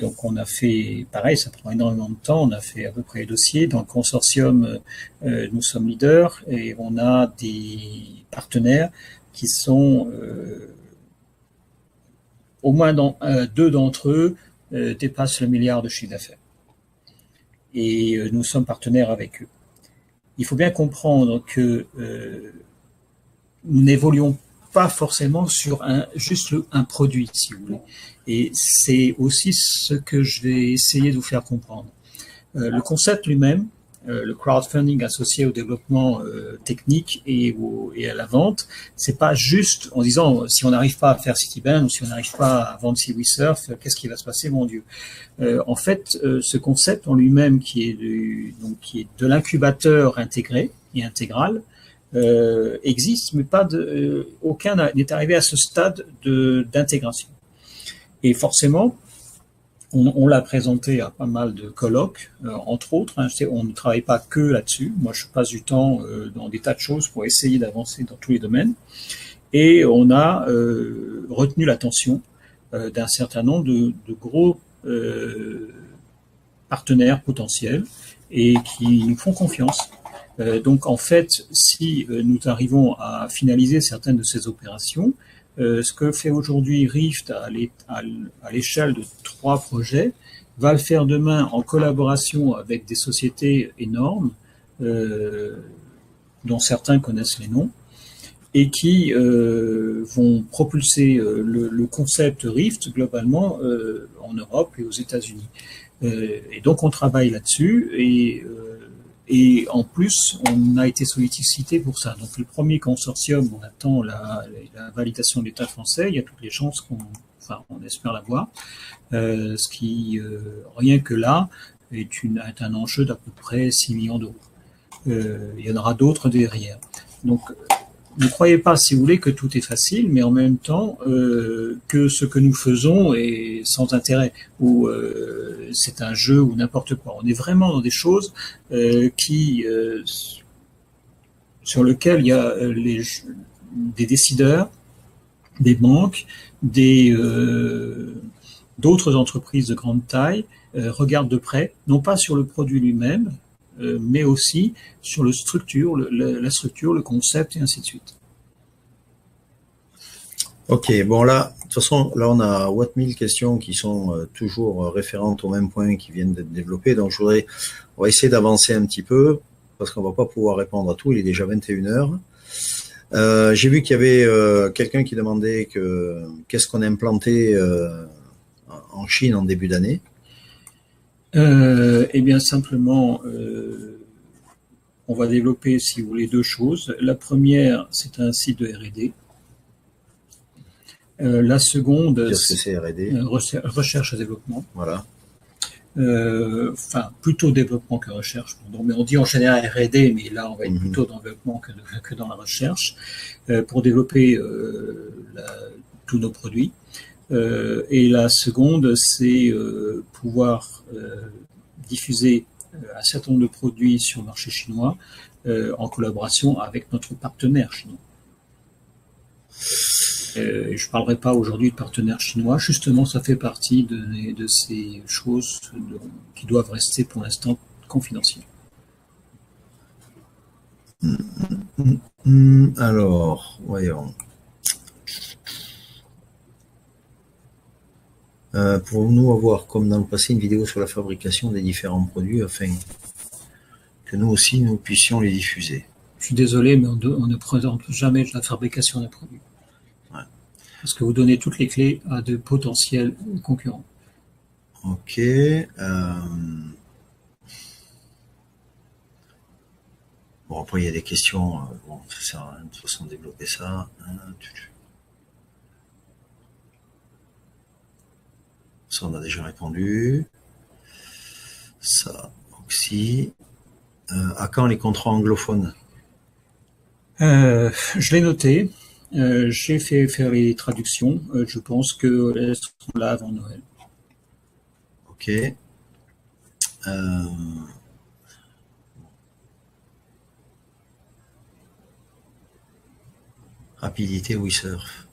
Donc on a fait, pareil, ça prend énormément de temps, on a fait à peu près les dossiers. Dans le consortium, nous sommes leaders et on a des partenaires qui sont, au moins deux d'entre eux dépassent le milliard de chiffre d'affaires. Et nous sommes partenaires avec eux. Il faut bien comprendre que nous n'évoluons pas forcément sur juste un produit, si vous voulez. Et c'est aussi ce que je vais essayer de vous faire comprendre. Le concept lui-même, le crowdfunding associé au développement technique et à la vente, c'est pas juste en disant si on n'arrive pas à faire Citibank ou si on n'arrive pas à vendre SeaWeSurf, qu'est-ce qui va se passer, mon Dieu. En fait, ce concept en lui-même qui est de l'incubateur intégré et intégral, existe, mais aucun n'est arrivé à ce stade d'intégration. Et forcément, on l'a présenté à pas mal de colloques, entre autres. Hein, on ne travaille pas que là-dessus. Moi, je passe du temps dans des tas de choses pour essayer d'avancer dans tous les domaines. Et on a retenu l'attention d'un certain nombre de gros partenaires potentiels et qui nous font confiance. Donc en fait, si nous arrivons à finaliser certaines de ces opérations, ce que fait aujourd'hui Rift à l'échelle de 3 projets va le faire demain en collaboration avec des sociétés énormes, dont certains connaissent les noms, et qui vont propulser le concept Rift globalement en Europe et aux États-Unis. Et donc on travaille là-dessus et en plus, on a été sollicité pour ça. Donc le premier consortium, on attend la validation de l'État français. Il y a toutes les chances qu'on enfin on espère l'avoir, ce qui, rien que là, est un enjeu d'à peu près 6 millions d'euros. Il y en aura d'autres derrière. Donc, ne croyez pas, si vous voulez, que tout est facile, mais en même temps que ce que nous faisons est sans intérêt, ou c'est un jeu ou n'importe quoi. On est vraiment dans des choses sur lesquelles il y a des décideurs, des banques, d'autres entreprises de grande taille regardent de près, non pas sur le produit lui-même, mais aussi sur la structure, le concept et ainsi de suite. Ok, bon là, de toute façon, là on a 1000 questions qui sont toujours référentes au même point qui viennent d'être développées, donc on va essayer d'avancer un petit peu, parce qu'on va pas pouvoir répondre à tout, il est déjà 21h. J'ai vu qu'il y avait quelqu'un qui demandait qu'est-ce qu'on a implanté en Chine en début d'année. Eh bien, simplement, on va développer, si vous voulez, deux choses. La première, c'est un site de R&D. La seconde, qu'est-ce que c'est R&D? Recherche et développement. Voilà. Enfin, plutôt développement que recherche. Donc, mais on dit en général R&D, mais là, on va être plutôt dans le développement que dans la recherche, pour développer tous nos produits. Et la seconde, c'est pouvoir diffuser un certain nombre de produits sur le marché chinois en collaboration avec notre partenaire chinois. Je ne parlerai pas aujourd'hui de partenaires chinois, justement ça fait partie de ces choses qui doivent rester pour l'instant confidentielles. Alors, voyons. Pouvons-nous avoir, comme dans le passé, une vidéo sur la fabrication des différents produits afin que nous aussi, nous puissions les diffuser? Je suis désolé, mais on ne présente jamais la fabrication d'un produit. Ouais. Parce que vous donnez toutes les clés à de potentiels concurrents. Ok. Bon, après, il y a des questions. Bon, ça sert à rien de toute façon de développer ça. Ça, on a déjà répondu. Ça, Oxy. À quand les contrats anglophones? Je l'ai noté. J'ai fait faire les traductions. Je pense que elles seront là avant Noël. Ok. Rapidité WeSurf.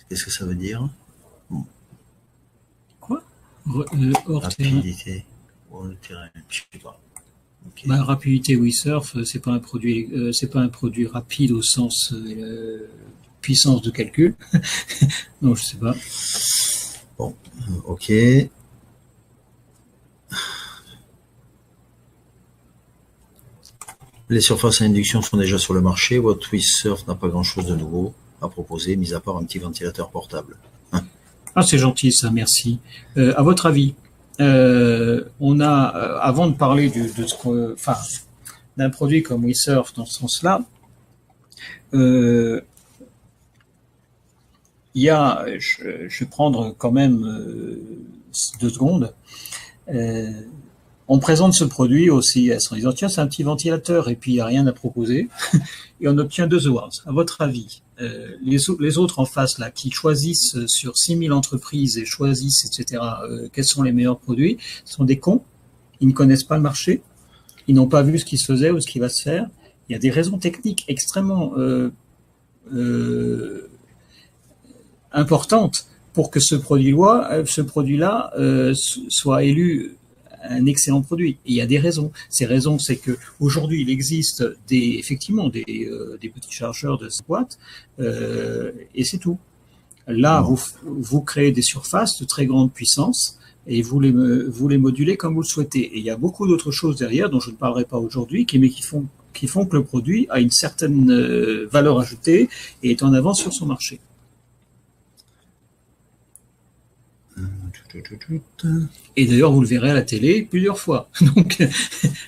Qu'est-ce que ça veut dire? Quoi? Rapidité. Hors terrain. Je sais pas. Okay. Bah, rapidité WeSurf, c'est pas un produit rapide au sens puissance de calcul. Non, je sais pas. Bon, ok. Les surfaces à induction sont déjà sur le marché. Votre WeSurf n'a pas grand-chose de nouveau à proposer, mis à part un petit ventilateur portable. Ah, c'est gentil, ça, merci. À votre avis, on a, avant de parler d'un produit comme WeSurf dans ce sens-là, il y a, je vais prendre quand même 2 secondes. On présente ce produit au CES en disant tiens, c'est un petit ventilateur et puis il n'y a rien à proposer et on obtient 2 awards. À votre avis, les autres en face là qui choisissent sur 6000 entreprises et choisissent etc. Quels sont les meilleurs produits, sont des cons. Ils ne connaissent pas le marché, ils n'ont pas vu ce qui se faisait ou ce qui va se faire. Il y a des raisons techniques extrêmement importantes pour que ce produit-là soit élu un excellent produit. Et il y a des raisons. Ces raisons, c'est que aujourd'hui, il existe effectivement des petits chargeurs de cette boîte, et c'est tout. Là, vous créez des surfaces de très grande puissance et vous les modulez comme vous le souhaitez. Et il y a beaucoup d'autres choses derrière dont je ne parlerai pas aujourd'hui, mais qui font que le produit a une certaine valeur ajoutée et est en avance sur son marché. Et d'ailleurs, vous le verrez à la télé plusieurs fois. Donc,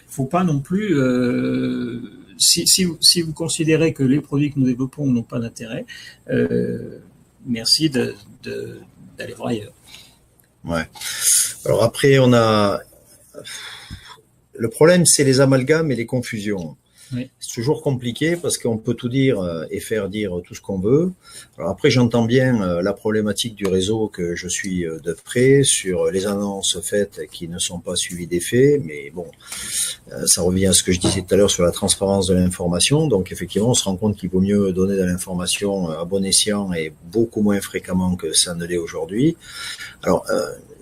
faut pas non plus. Si vous considérez que les produits que nous développons n'ont pas d'intérêt, merci d'aller voir ailleurs. Ouais. Alors après, le problème, c'est les amalgames et les confusions. Oui. C'est toujours compliqué parce qu'on peut tout dire et faire dire tout ce qu'on veut. Alors après, j'entends bien la problématique du réseau que je suis de près sur les annonces faites qui ne sont pas suivies des faits. Mais bon, ça revient à ce que je disais tout à l'heure sur la transparence de l'information. Donc effectivement, on se rend compte qu'il vaut mieux donner de l'information à bon escient et beaucoup moins fréquemment que ça ne l'est aujourd'hui. Alors,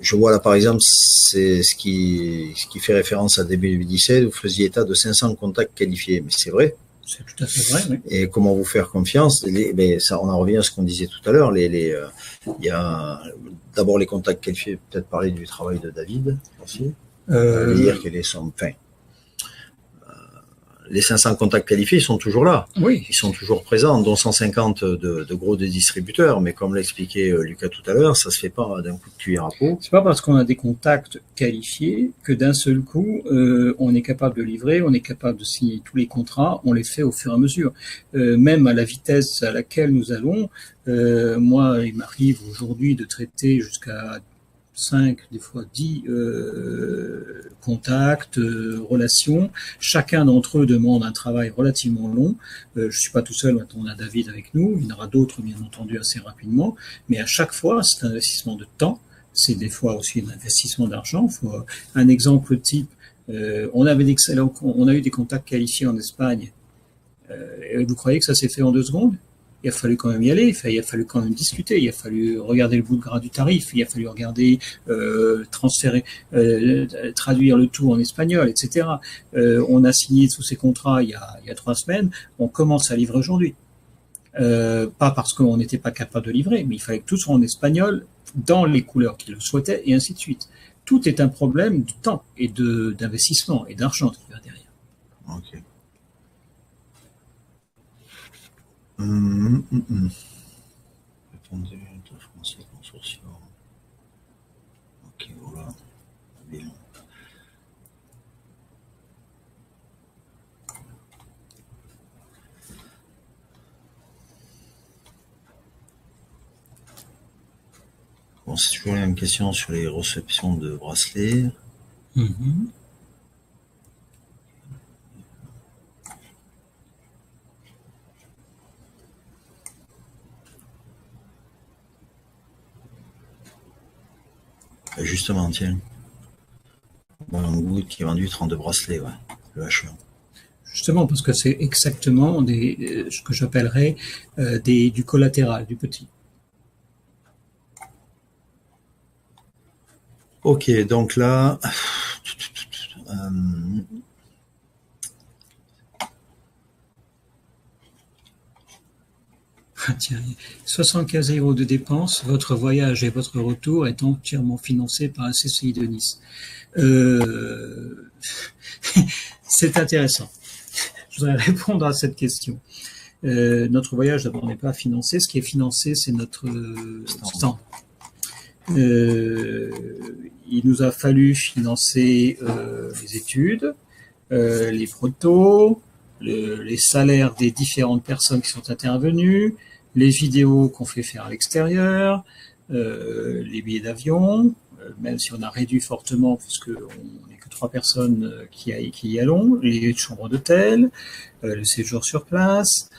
je vois là par exemple, c'est ce qui fait référence à début 2017, vous faisiez état de 500 contacts qualifiés, mais c'est vrai. C'est tout à fait vrai, oui. Et comment vous faire confiance? Ça, on en revient à ce qu'on disait tout à l'heure. Il y a d'abord les contacts qualifiés, peut-être parler du travail de David aussi. Dire quel est son, enfin, les 500 contacts qualifiés, ils sont toujours là. Oui. Ils sont toujours présents, dont 150 de gros distributeurs. Mais comme l'expliquait Lucas tout à l'heure, ça se fait pas d'un coup de cuillère à peau. C'est pas parce qu'on a des contacts qualifiés que d'un seul coup, on est capable de livrer, on est capable de signer tous les contrats, on les fait au fur et à mesure. Même à la vitesse à laquelle nous allons, moi, il m'arrive aujourd'hui de traiter jusqu'à 5, des fois 10 contacts, relations. Chacun d'entre eux demande un travail relativement long. Je suis pas tout seul, maintenant on a David avec nous, il y en aura d'autres bien entendu assez rapidement, mais à chaque fois c'est un investissement de temps, c'est des fois aussi un investissement d'argent. Un exemple type, on a eu des contacts qualifiés en Espagne, et vous croyez que ça s'est fait en 2 secondes? Il a fallu quand même y aller, il a fallu quand même discuter, il a fallu regarder le bout de gras du tarif, il a fallu regarder, transférer, traduire le tout en espagnol, etc. On a signé tous ces contrats il y a 3 semaines, on commence à livrer aujourd'hui. Pas parce qu'on n'était pas capable de livrer, mais il fallait que tout soit en espagnol, dans les couleurs qu'il le souhaitait, et ainsi de suite. Tout est un problème de temps et d'investissement et d'argent qui va derrière. Ok. Répondez de français consortium. Ok, voilà. Bien. Bon, c'est toujours la même question sur les réceptions de bracelets. Justement, tiens. Banggood qui est vendu 32 bracelets, ouais. Le H1. Justement, parce que c'est exactement ce que j'appellerais du collatéral, du petit. Ok, donc là, tiens, 75 € de dépenses, votre voyage et votre retour est entièrement financé par la CCI de Nice. C'est intéressant. Je voudrais répondre à cette question. Notre voyage, d'abord, n'est pas financé. Ce qui est financé, c'est notre stand. Il nous a fallu financer les études, les protos, les salaires des différentes personnes qui sont intervenues, les vidéos qu'on fait faire à l'extérieur, les billets d'avion, même si on a réduit fortement puisque on n'est que 3 personnes qui y allons, les chambres d'hôtel, le séjour sur place,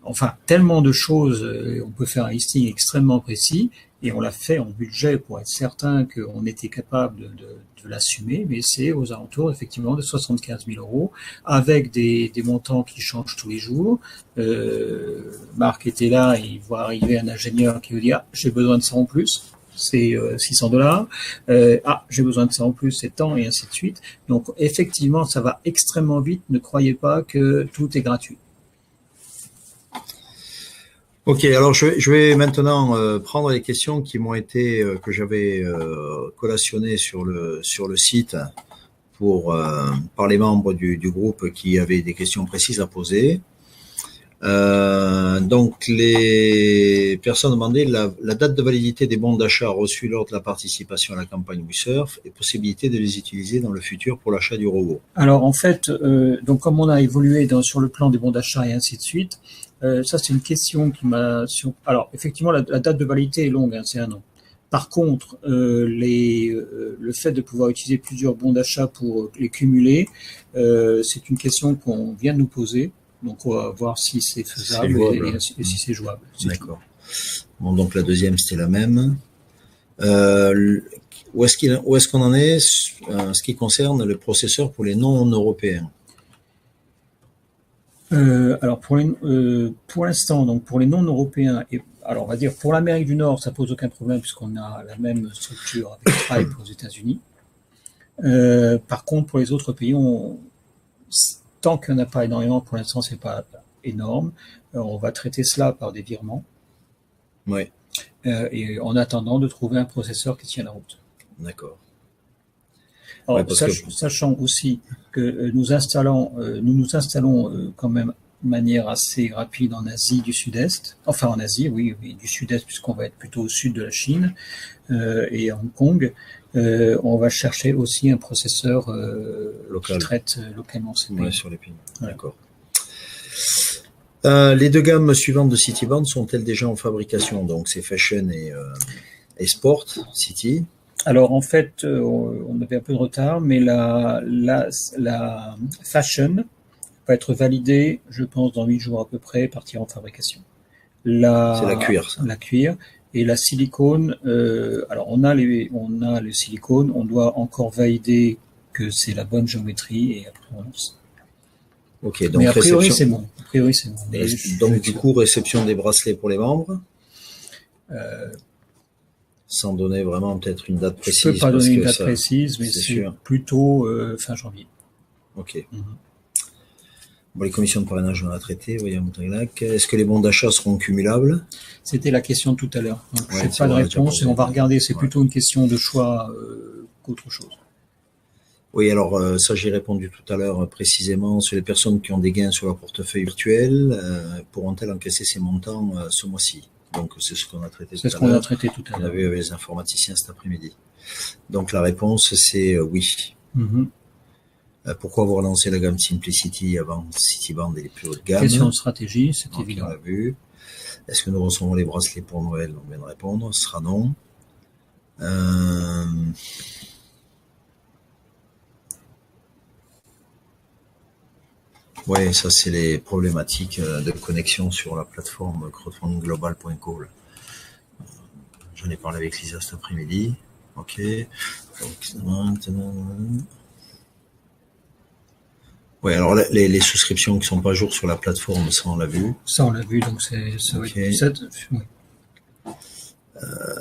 enfin, tellement de choses, on peut faire un listing extrêmement précis, et on l'a fait en budget pour être certain qu'on était capable de l'assumer, mais c'est aux alentours, effectivement, de 75 000 €, avec des montants qui changent tous les jours. Marc était là, et il voit arriver un ingénieur qui lui dit « Ah, j'ai besoin de ça en plus ». C'est 600 $. Ah, j'ai besoin de ça en plus, c'est tant, et ainsi de suite. Donc, effectivement, ça va extrêmement vite. Ne croyez pas que tout est gratuit. Ok, alors je vais maintenant prendre les questions qui m'ont été que j'avais collationnées sur le site par les membres du groupe qui avaient des questions précises à poser. Donc, les personnes demandaient la date de validité des bons d'achat reçus lors de la participation à la campagne WeSurf et possibilité de les utiliser dans le futur pour l'achat du robot. Alors en fait, donc comme on a évolué sur le plan des bons d'achat et ainsi de suite, ça c'est une question qui m'a... Alors effectivement, la date de validité est longue, hein, c'est 1 an. Par contre, le fait de pouvoir utiliser plusieurs bons d'achat pour les cumuler, c'est une question qu'on vient de nous poser. Donc, on va voir si c'est faisable et si c'est jouable. D'accord. Bon, donc la deuxième, c'était la même. Où est-ce qu'on en est en ce qui concerne le processeur pour les non-européens? Alors, pour l'instant, donc pour les non-européens, alors on va dire pour l'Amérique du Nord, ça pose aucun problème puisqu'on a la même structure avec Stripe aux États-Unis. Par contre, pour les autres pays, tant qu'il n'y en a pas énormément, pour l'instant, c'est pas énorme. On va traiter cela par des virements. Oui. Et en attendant de trouver un processeur qui tient la route. D'accord. Alors, sachant aussi que nous nous installons quand même de manière assez rapide en Asie du Sud-Est. Enfin, en Asie, oui, du Sud-Est, puisqu'on va être plutôt au sud de la Chine et à Hong Kong. On va chercher aussi un processeur qui traite localement ces pays. Ouais, sur les pays. Ouais. D'accord. Les 2 gammes suivantes de Cityband sont-elles déjà en fabrication? Donc c'est Fashion et Sport City. Alors en fait, on avait un peu de retard, mais la Fashion va être validée, je pense, dans 8 jours à peu près, partir en fabrication. C'est la cuir, ça. La cuir. Et la silicone, alors on a le silicone, on doit encore valider que c'est la bonne géométrie et après on lance. Ok, donc mais a priori c'est bon. Donc du coup, réception des bracelets pour les membres, sans donner vraiment peut-être une date précise. Je peux pas donner une date précise, mais c'est plutôt fin janvier. Ok. Bon, les commissions de parrainage, on a traité. Est-ce que les bons d'achat seront cumulables? C'était la question de tout à l'heure. Donc, je n'ai pas de réponse et on va regarder. C'est plutôt une question de choix qu'autre chose. Oui, alors ça, j'ai répondu tout à l'heure précisément sur les personnes qui ont des gains sur leur portefeuille virtuel. Pourront-elles encaisser ces montants ce mois-ci? Donc, c'est ce qu'on a traité tout à l'heure. C'est ce qu'on a traité tout à l'heure. On a vu avec les informaticiens cet après-midi. Donc, la réponse, c'est oui. Pourquoi avoir lancé la gamme Simplicity avant Cityband et les plus hautes gammes? Question de stratégie, c'est évident. On l'a vu. Est-ce que nous recevons les bracelets pour Noël? On vient de répondre. Ce sera non. Oui, ça c'est les problématiques de connexion sur la plateforme crowdfundingglobal.co. J'en ai parlé avec Lisa cet après-midi. Ok. Donc, oui, alors les souscriptions qui sont pas à jour sur la plateforme, ça on l'a vu. Ça on l'a vu, donc ça va être... Oui.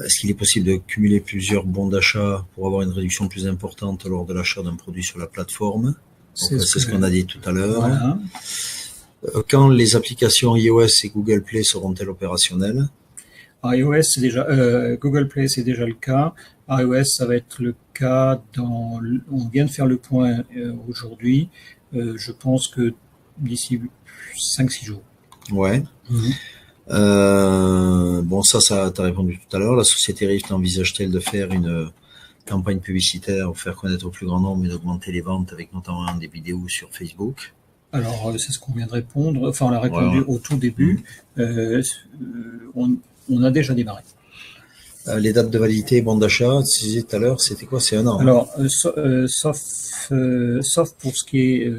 Est-ce qu'il est possible de cumuler plusieurs bons d'achat pour avoir une réduction plus importante lors de l'achat d'un produit sur la plateforme? C'est ce qu'on a dit tout à l'heure. Voilà. Quand les applications iOS et Google Play seront-elles opérationnelles? iOS, c'est déjà Google Play, c'est déjà le cas. iOS, ça va être le cas on vient de faire le point aujourd'hui. Je pense que d'ici 5-6 jours. Ouais. Bon, ça t'as répondu tout à l'heure. La société Rift envisage-t-elle de faire une campagne publicitaire pour faire connaître au plus grand nombre et d'augmenter les ventes avec notamment des vidéos sur Facebook? Alors, c'est ce qu'on vient de répondre. Enfin, on l'a répondu au tout début. On a déjà démarré. Les dates de validité, bon d'achat, tu disais tout à l'heure, c'était quoi? C'est 1 an. Alors, sauf pour ce qui est...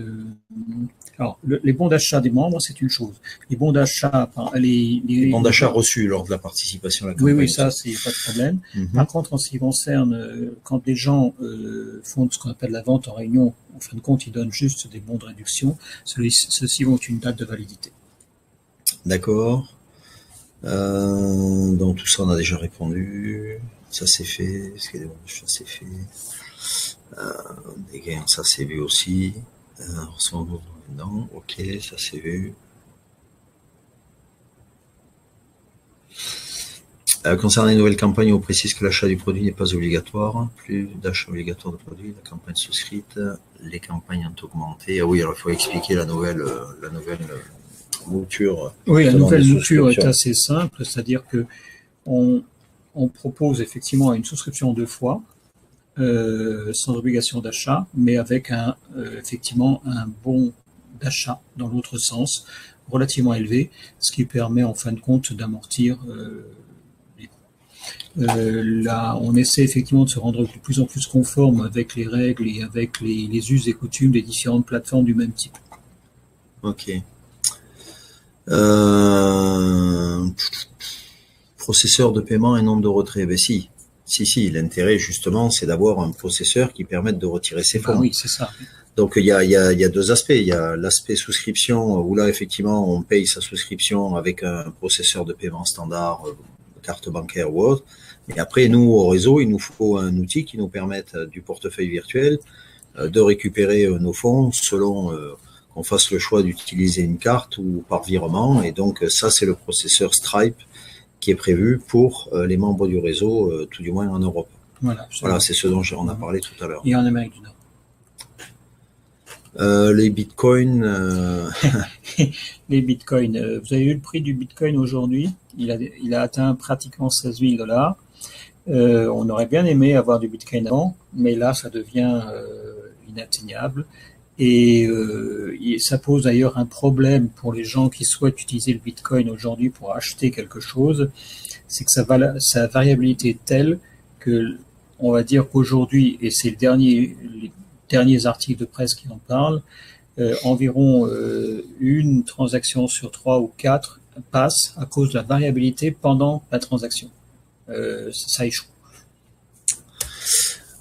alors, les bons d'achat des membres, c'est une chose. Les bons d'achat... Les bons d'achat reçus lors de la participation à la campagne. Oui, ça, c'est pas de problème. Par contre, en ce qui concerne, quand les gens font ce qu'on appelle la vente en réunion, en fin de compte, ils donnent juste des bons de réduction. Ceux-ci ont une date de validité. D'accord. Donc tout ça on a déjà répondu, ça c'est fait, ça c'est fait, des gains ça c'est vu aussi, non, ok, ça c'est vu. Concernant les nouvelles campagnes, on précise que l'achat du produit n'est pas obligatoire, plus d'achat obligatoire de produits, la campagne souscrite, les campagnes ont augmenté. Ah oui, alors il faut expliquer la nouvelle mouture. Oui, la nouvelle de mouture est souscription. assez simple, c'est-à-dire que on propose effectivement une souscription 2 fois, sans obligation d'achat, mais avec effectivement un bon d'achat dans l'autre sens, relativement élevé, ce qui permet en fin de compte d'amortir les coûts. Là, on essaie effectivement de se rendre de plus en plus conforme avec les règles et avec les us et coutumes des différentes plateformes du même type. Ok. Processeur de paiement et nombre de retrait. Ben si. L'intérêt justement, c'est d'avoir un processeur qui permette de retirer ses fonds. Oui, c'est ça. Donc il y a deux aspects. Il y a l'aspect souscription où là effectivement on paye sa souscription avec un processeur de paiement standard, carte bancaire ou autre. Et après nous au réseau, il nous faut un outil qui nous permette du portefeuille virtuel de récupérer nos fonds selon qu'on fasse le choix d'utiliser une carte ou par virement. Et donc ça c'est le processeur Stripe qui est prévu pour les membres du réseau, tout du moins en Europe. Voilà, c'est ce dont on a parlé tout à l'heure. Et en Amérique du Nord. Les bitcoins. Les bitcoins. Vous avez vu le prix du bitcoin aujourd'hui? Il a atteint pratiquement 16 000 $. On aurait bien aimé avoir du bitcoin avant, mais là, ça devient inatteignable. Et ça pose d'ailleurs un problème pour les gens qui souhaitent utiliser le bitcoin aujourd'hui pour acheter quelque chose. C'est que sa variabilité est telle que, on va dire qu'aujourd'hui, et c'est les derniers articles de presse qui en parlent, environ une transaction sur 3 ou 4 passe à cause de la variabilité pendant la transaction. Ça échoue.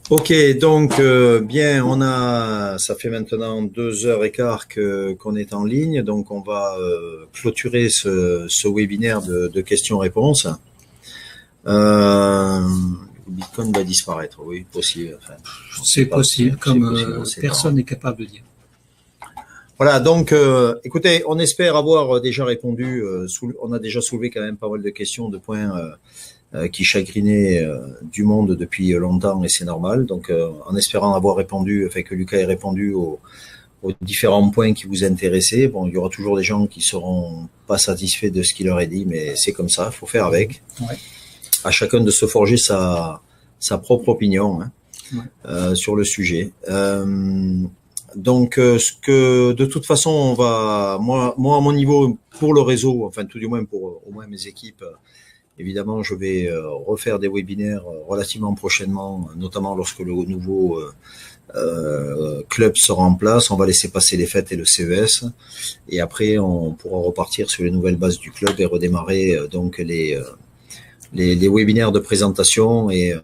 Ok, donc bien, ça fait maintenant 2h15 qu'on est en ligne, donc on va clôturer ce webinaire de questions-réponses. Le Bitcoin va disparaître, oui, possible. Enfin, c'est possible, comme personne n'est capable de dire. Voilà, donc écoutez, on espère avoir déjà répondu, on a déjà soulevé quand même pas mal de questions, de points qui chagrinaient du monde depuis longtemps, et c'est normal. Donc en espérant avoir répondu, enfin que Lucas ait répondu aux différents points qui vous intéressaient. Bon, il y aura toujours des gens qui seront pas satisfaits de ce qu'il leur est dit, mais c'est comme ça, faut faire avec. Ouais. À chacun de se forger sa propre opinion sur le sujet. Donc, de toute façon, moi à mon niveau, pour le réseau, enfin tout du moins pour au moins mes équipes, évidemment, je vais refaire des webinaires relativement prochainement, notamment lorsque le nouveau club sera en place. On va laisser passer les fêtes et le CES, et après on pourra repartir sur les nouvelles bases du club et redémarrer donc les webinaires de présentation, et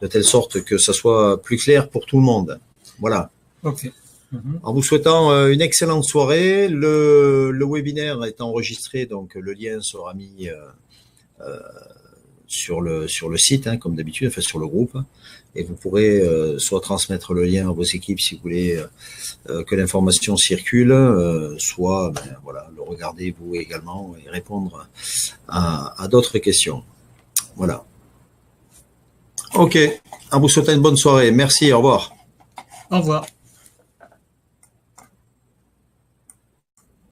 de telle sorte que ça soit plus clair pour tout le monde. Voilà. Ok. En vous souhaitant une excellente soirée. Le webinaire est enregistré, donc le lien sera mis sur le site, comme d'habitude, enfin sur le groupe, et vous pourrez soit transmettre le lien à vos équipes si vous voulez que l'information circule, soit le regarder vous également et répondre à d'autres questions. Voilà. Ok, en vous souhaitant une bonne soirée. Merci, au revoir. Au revoir.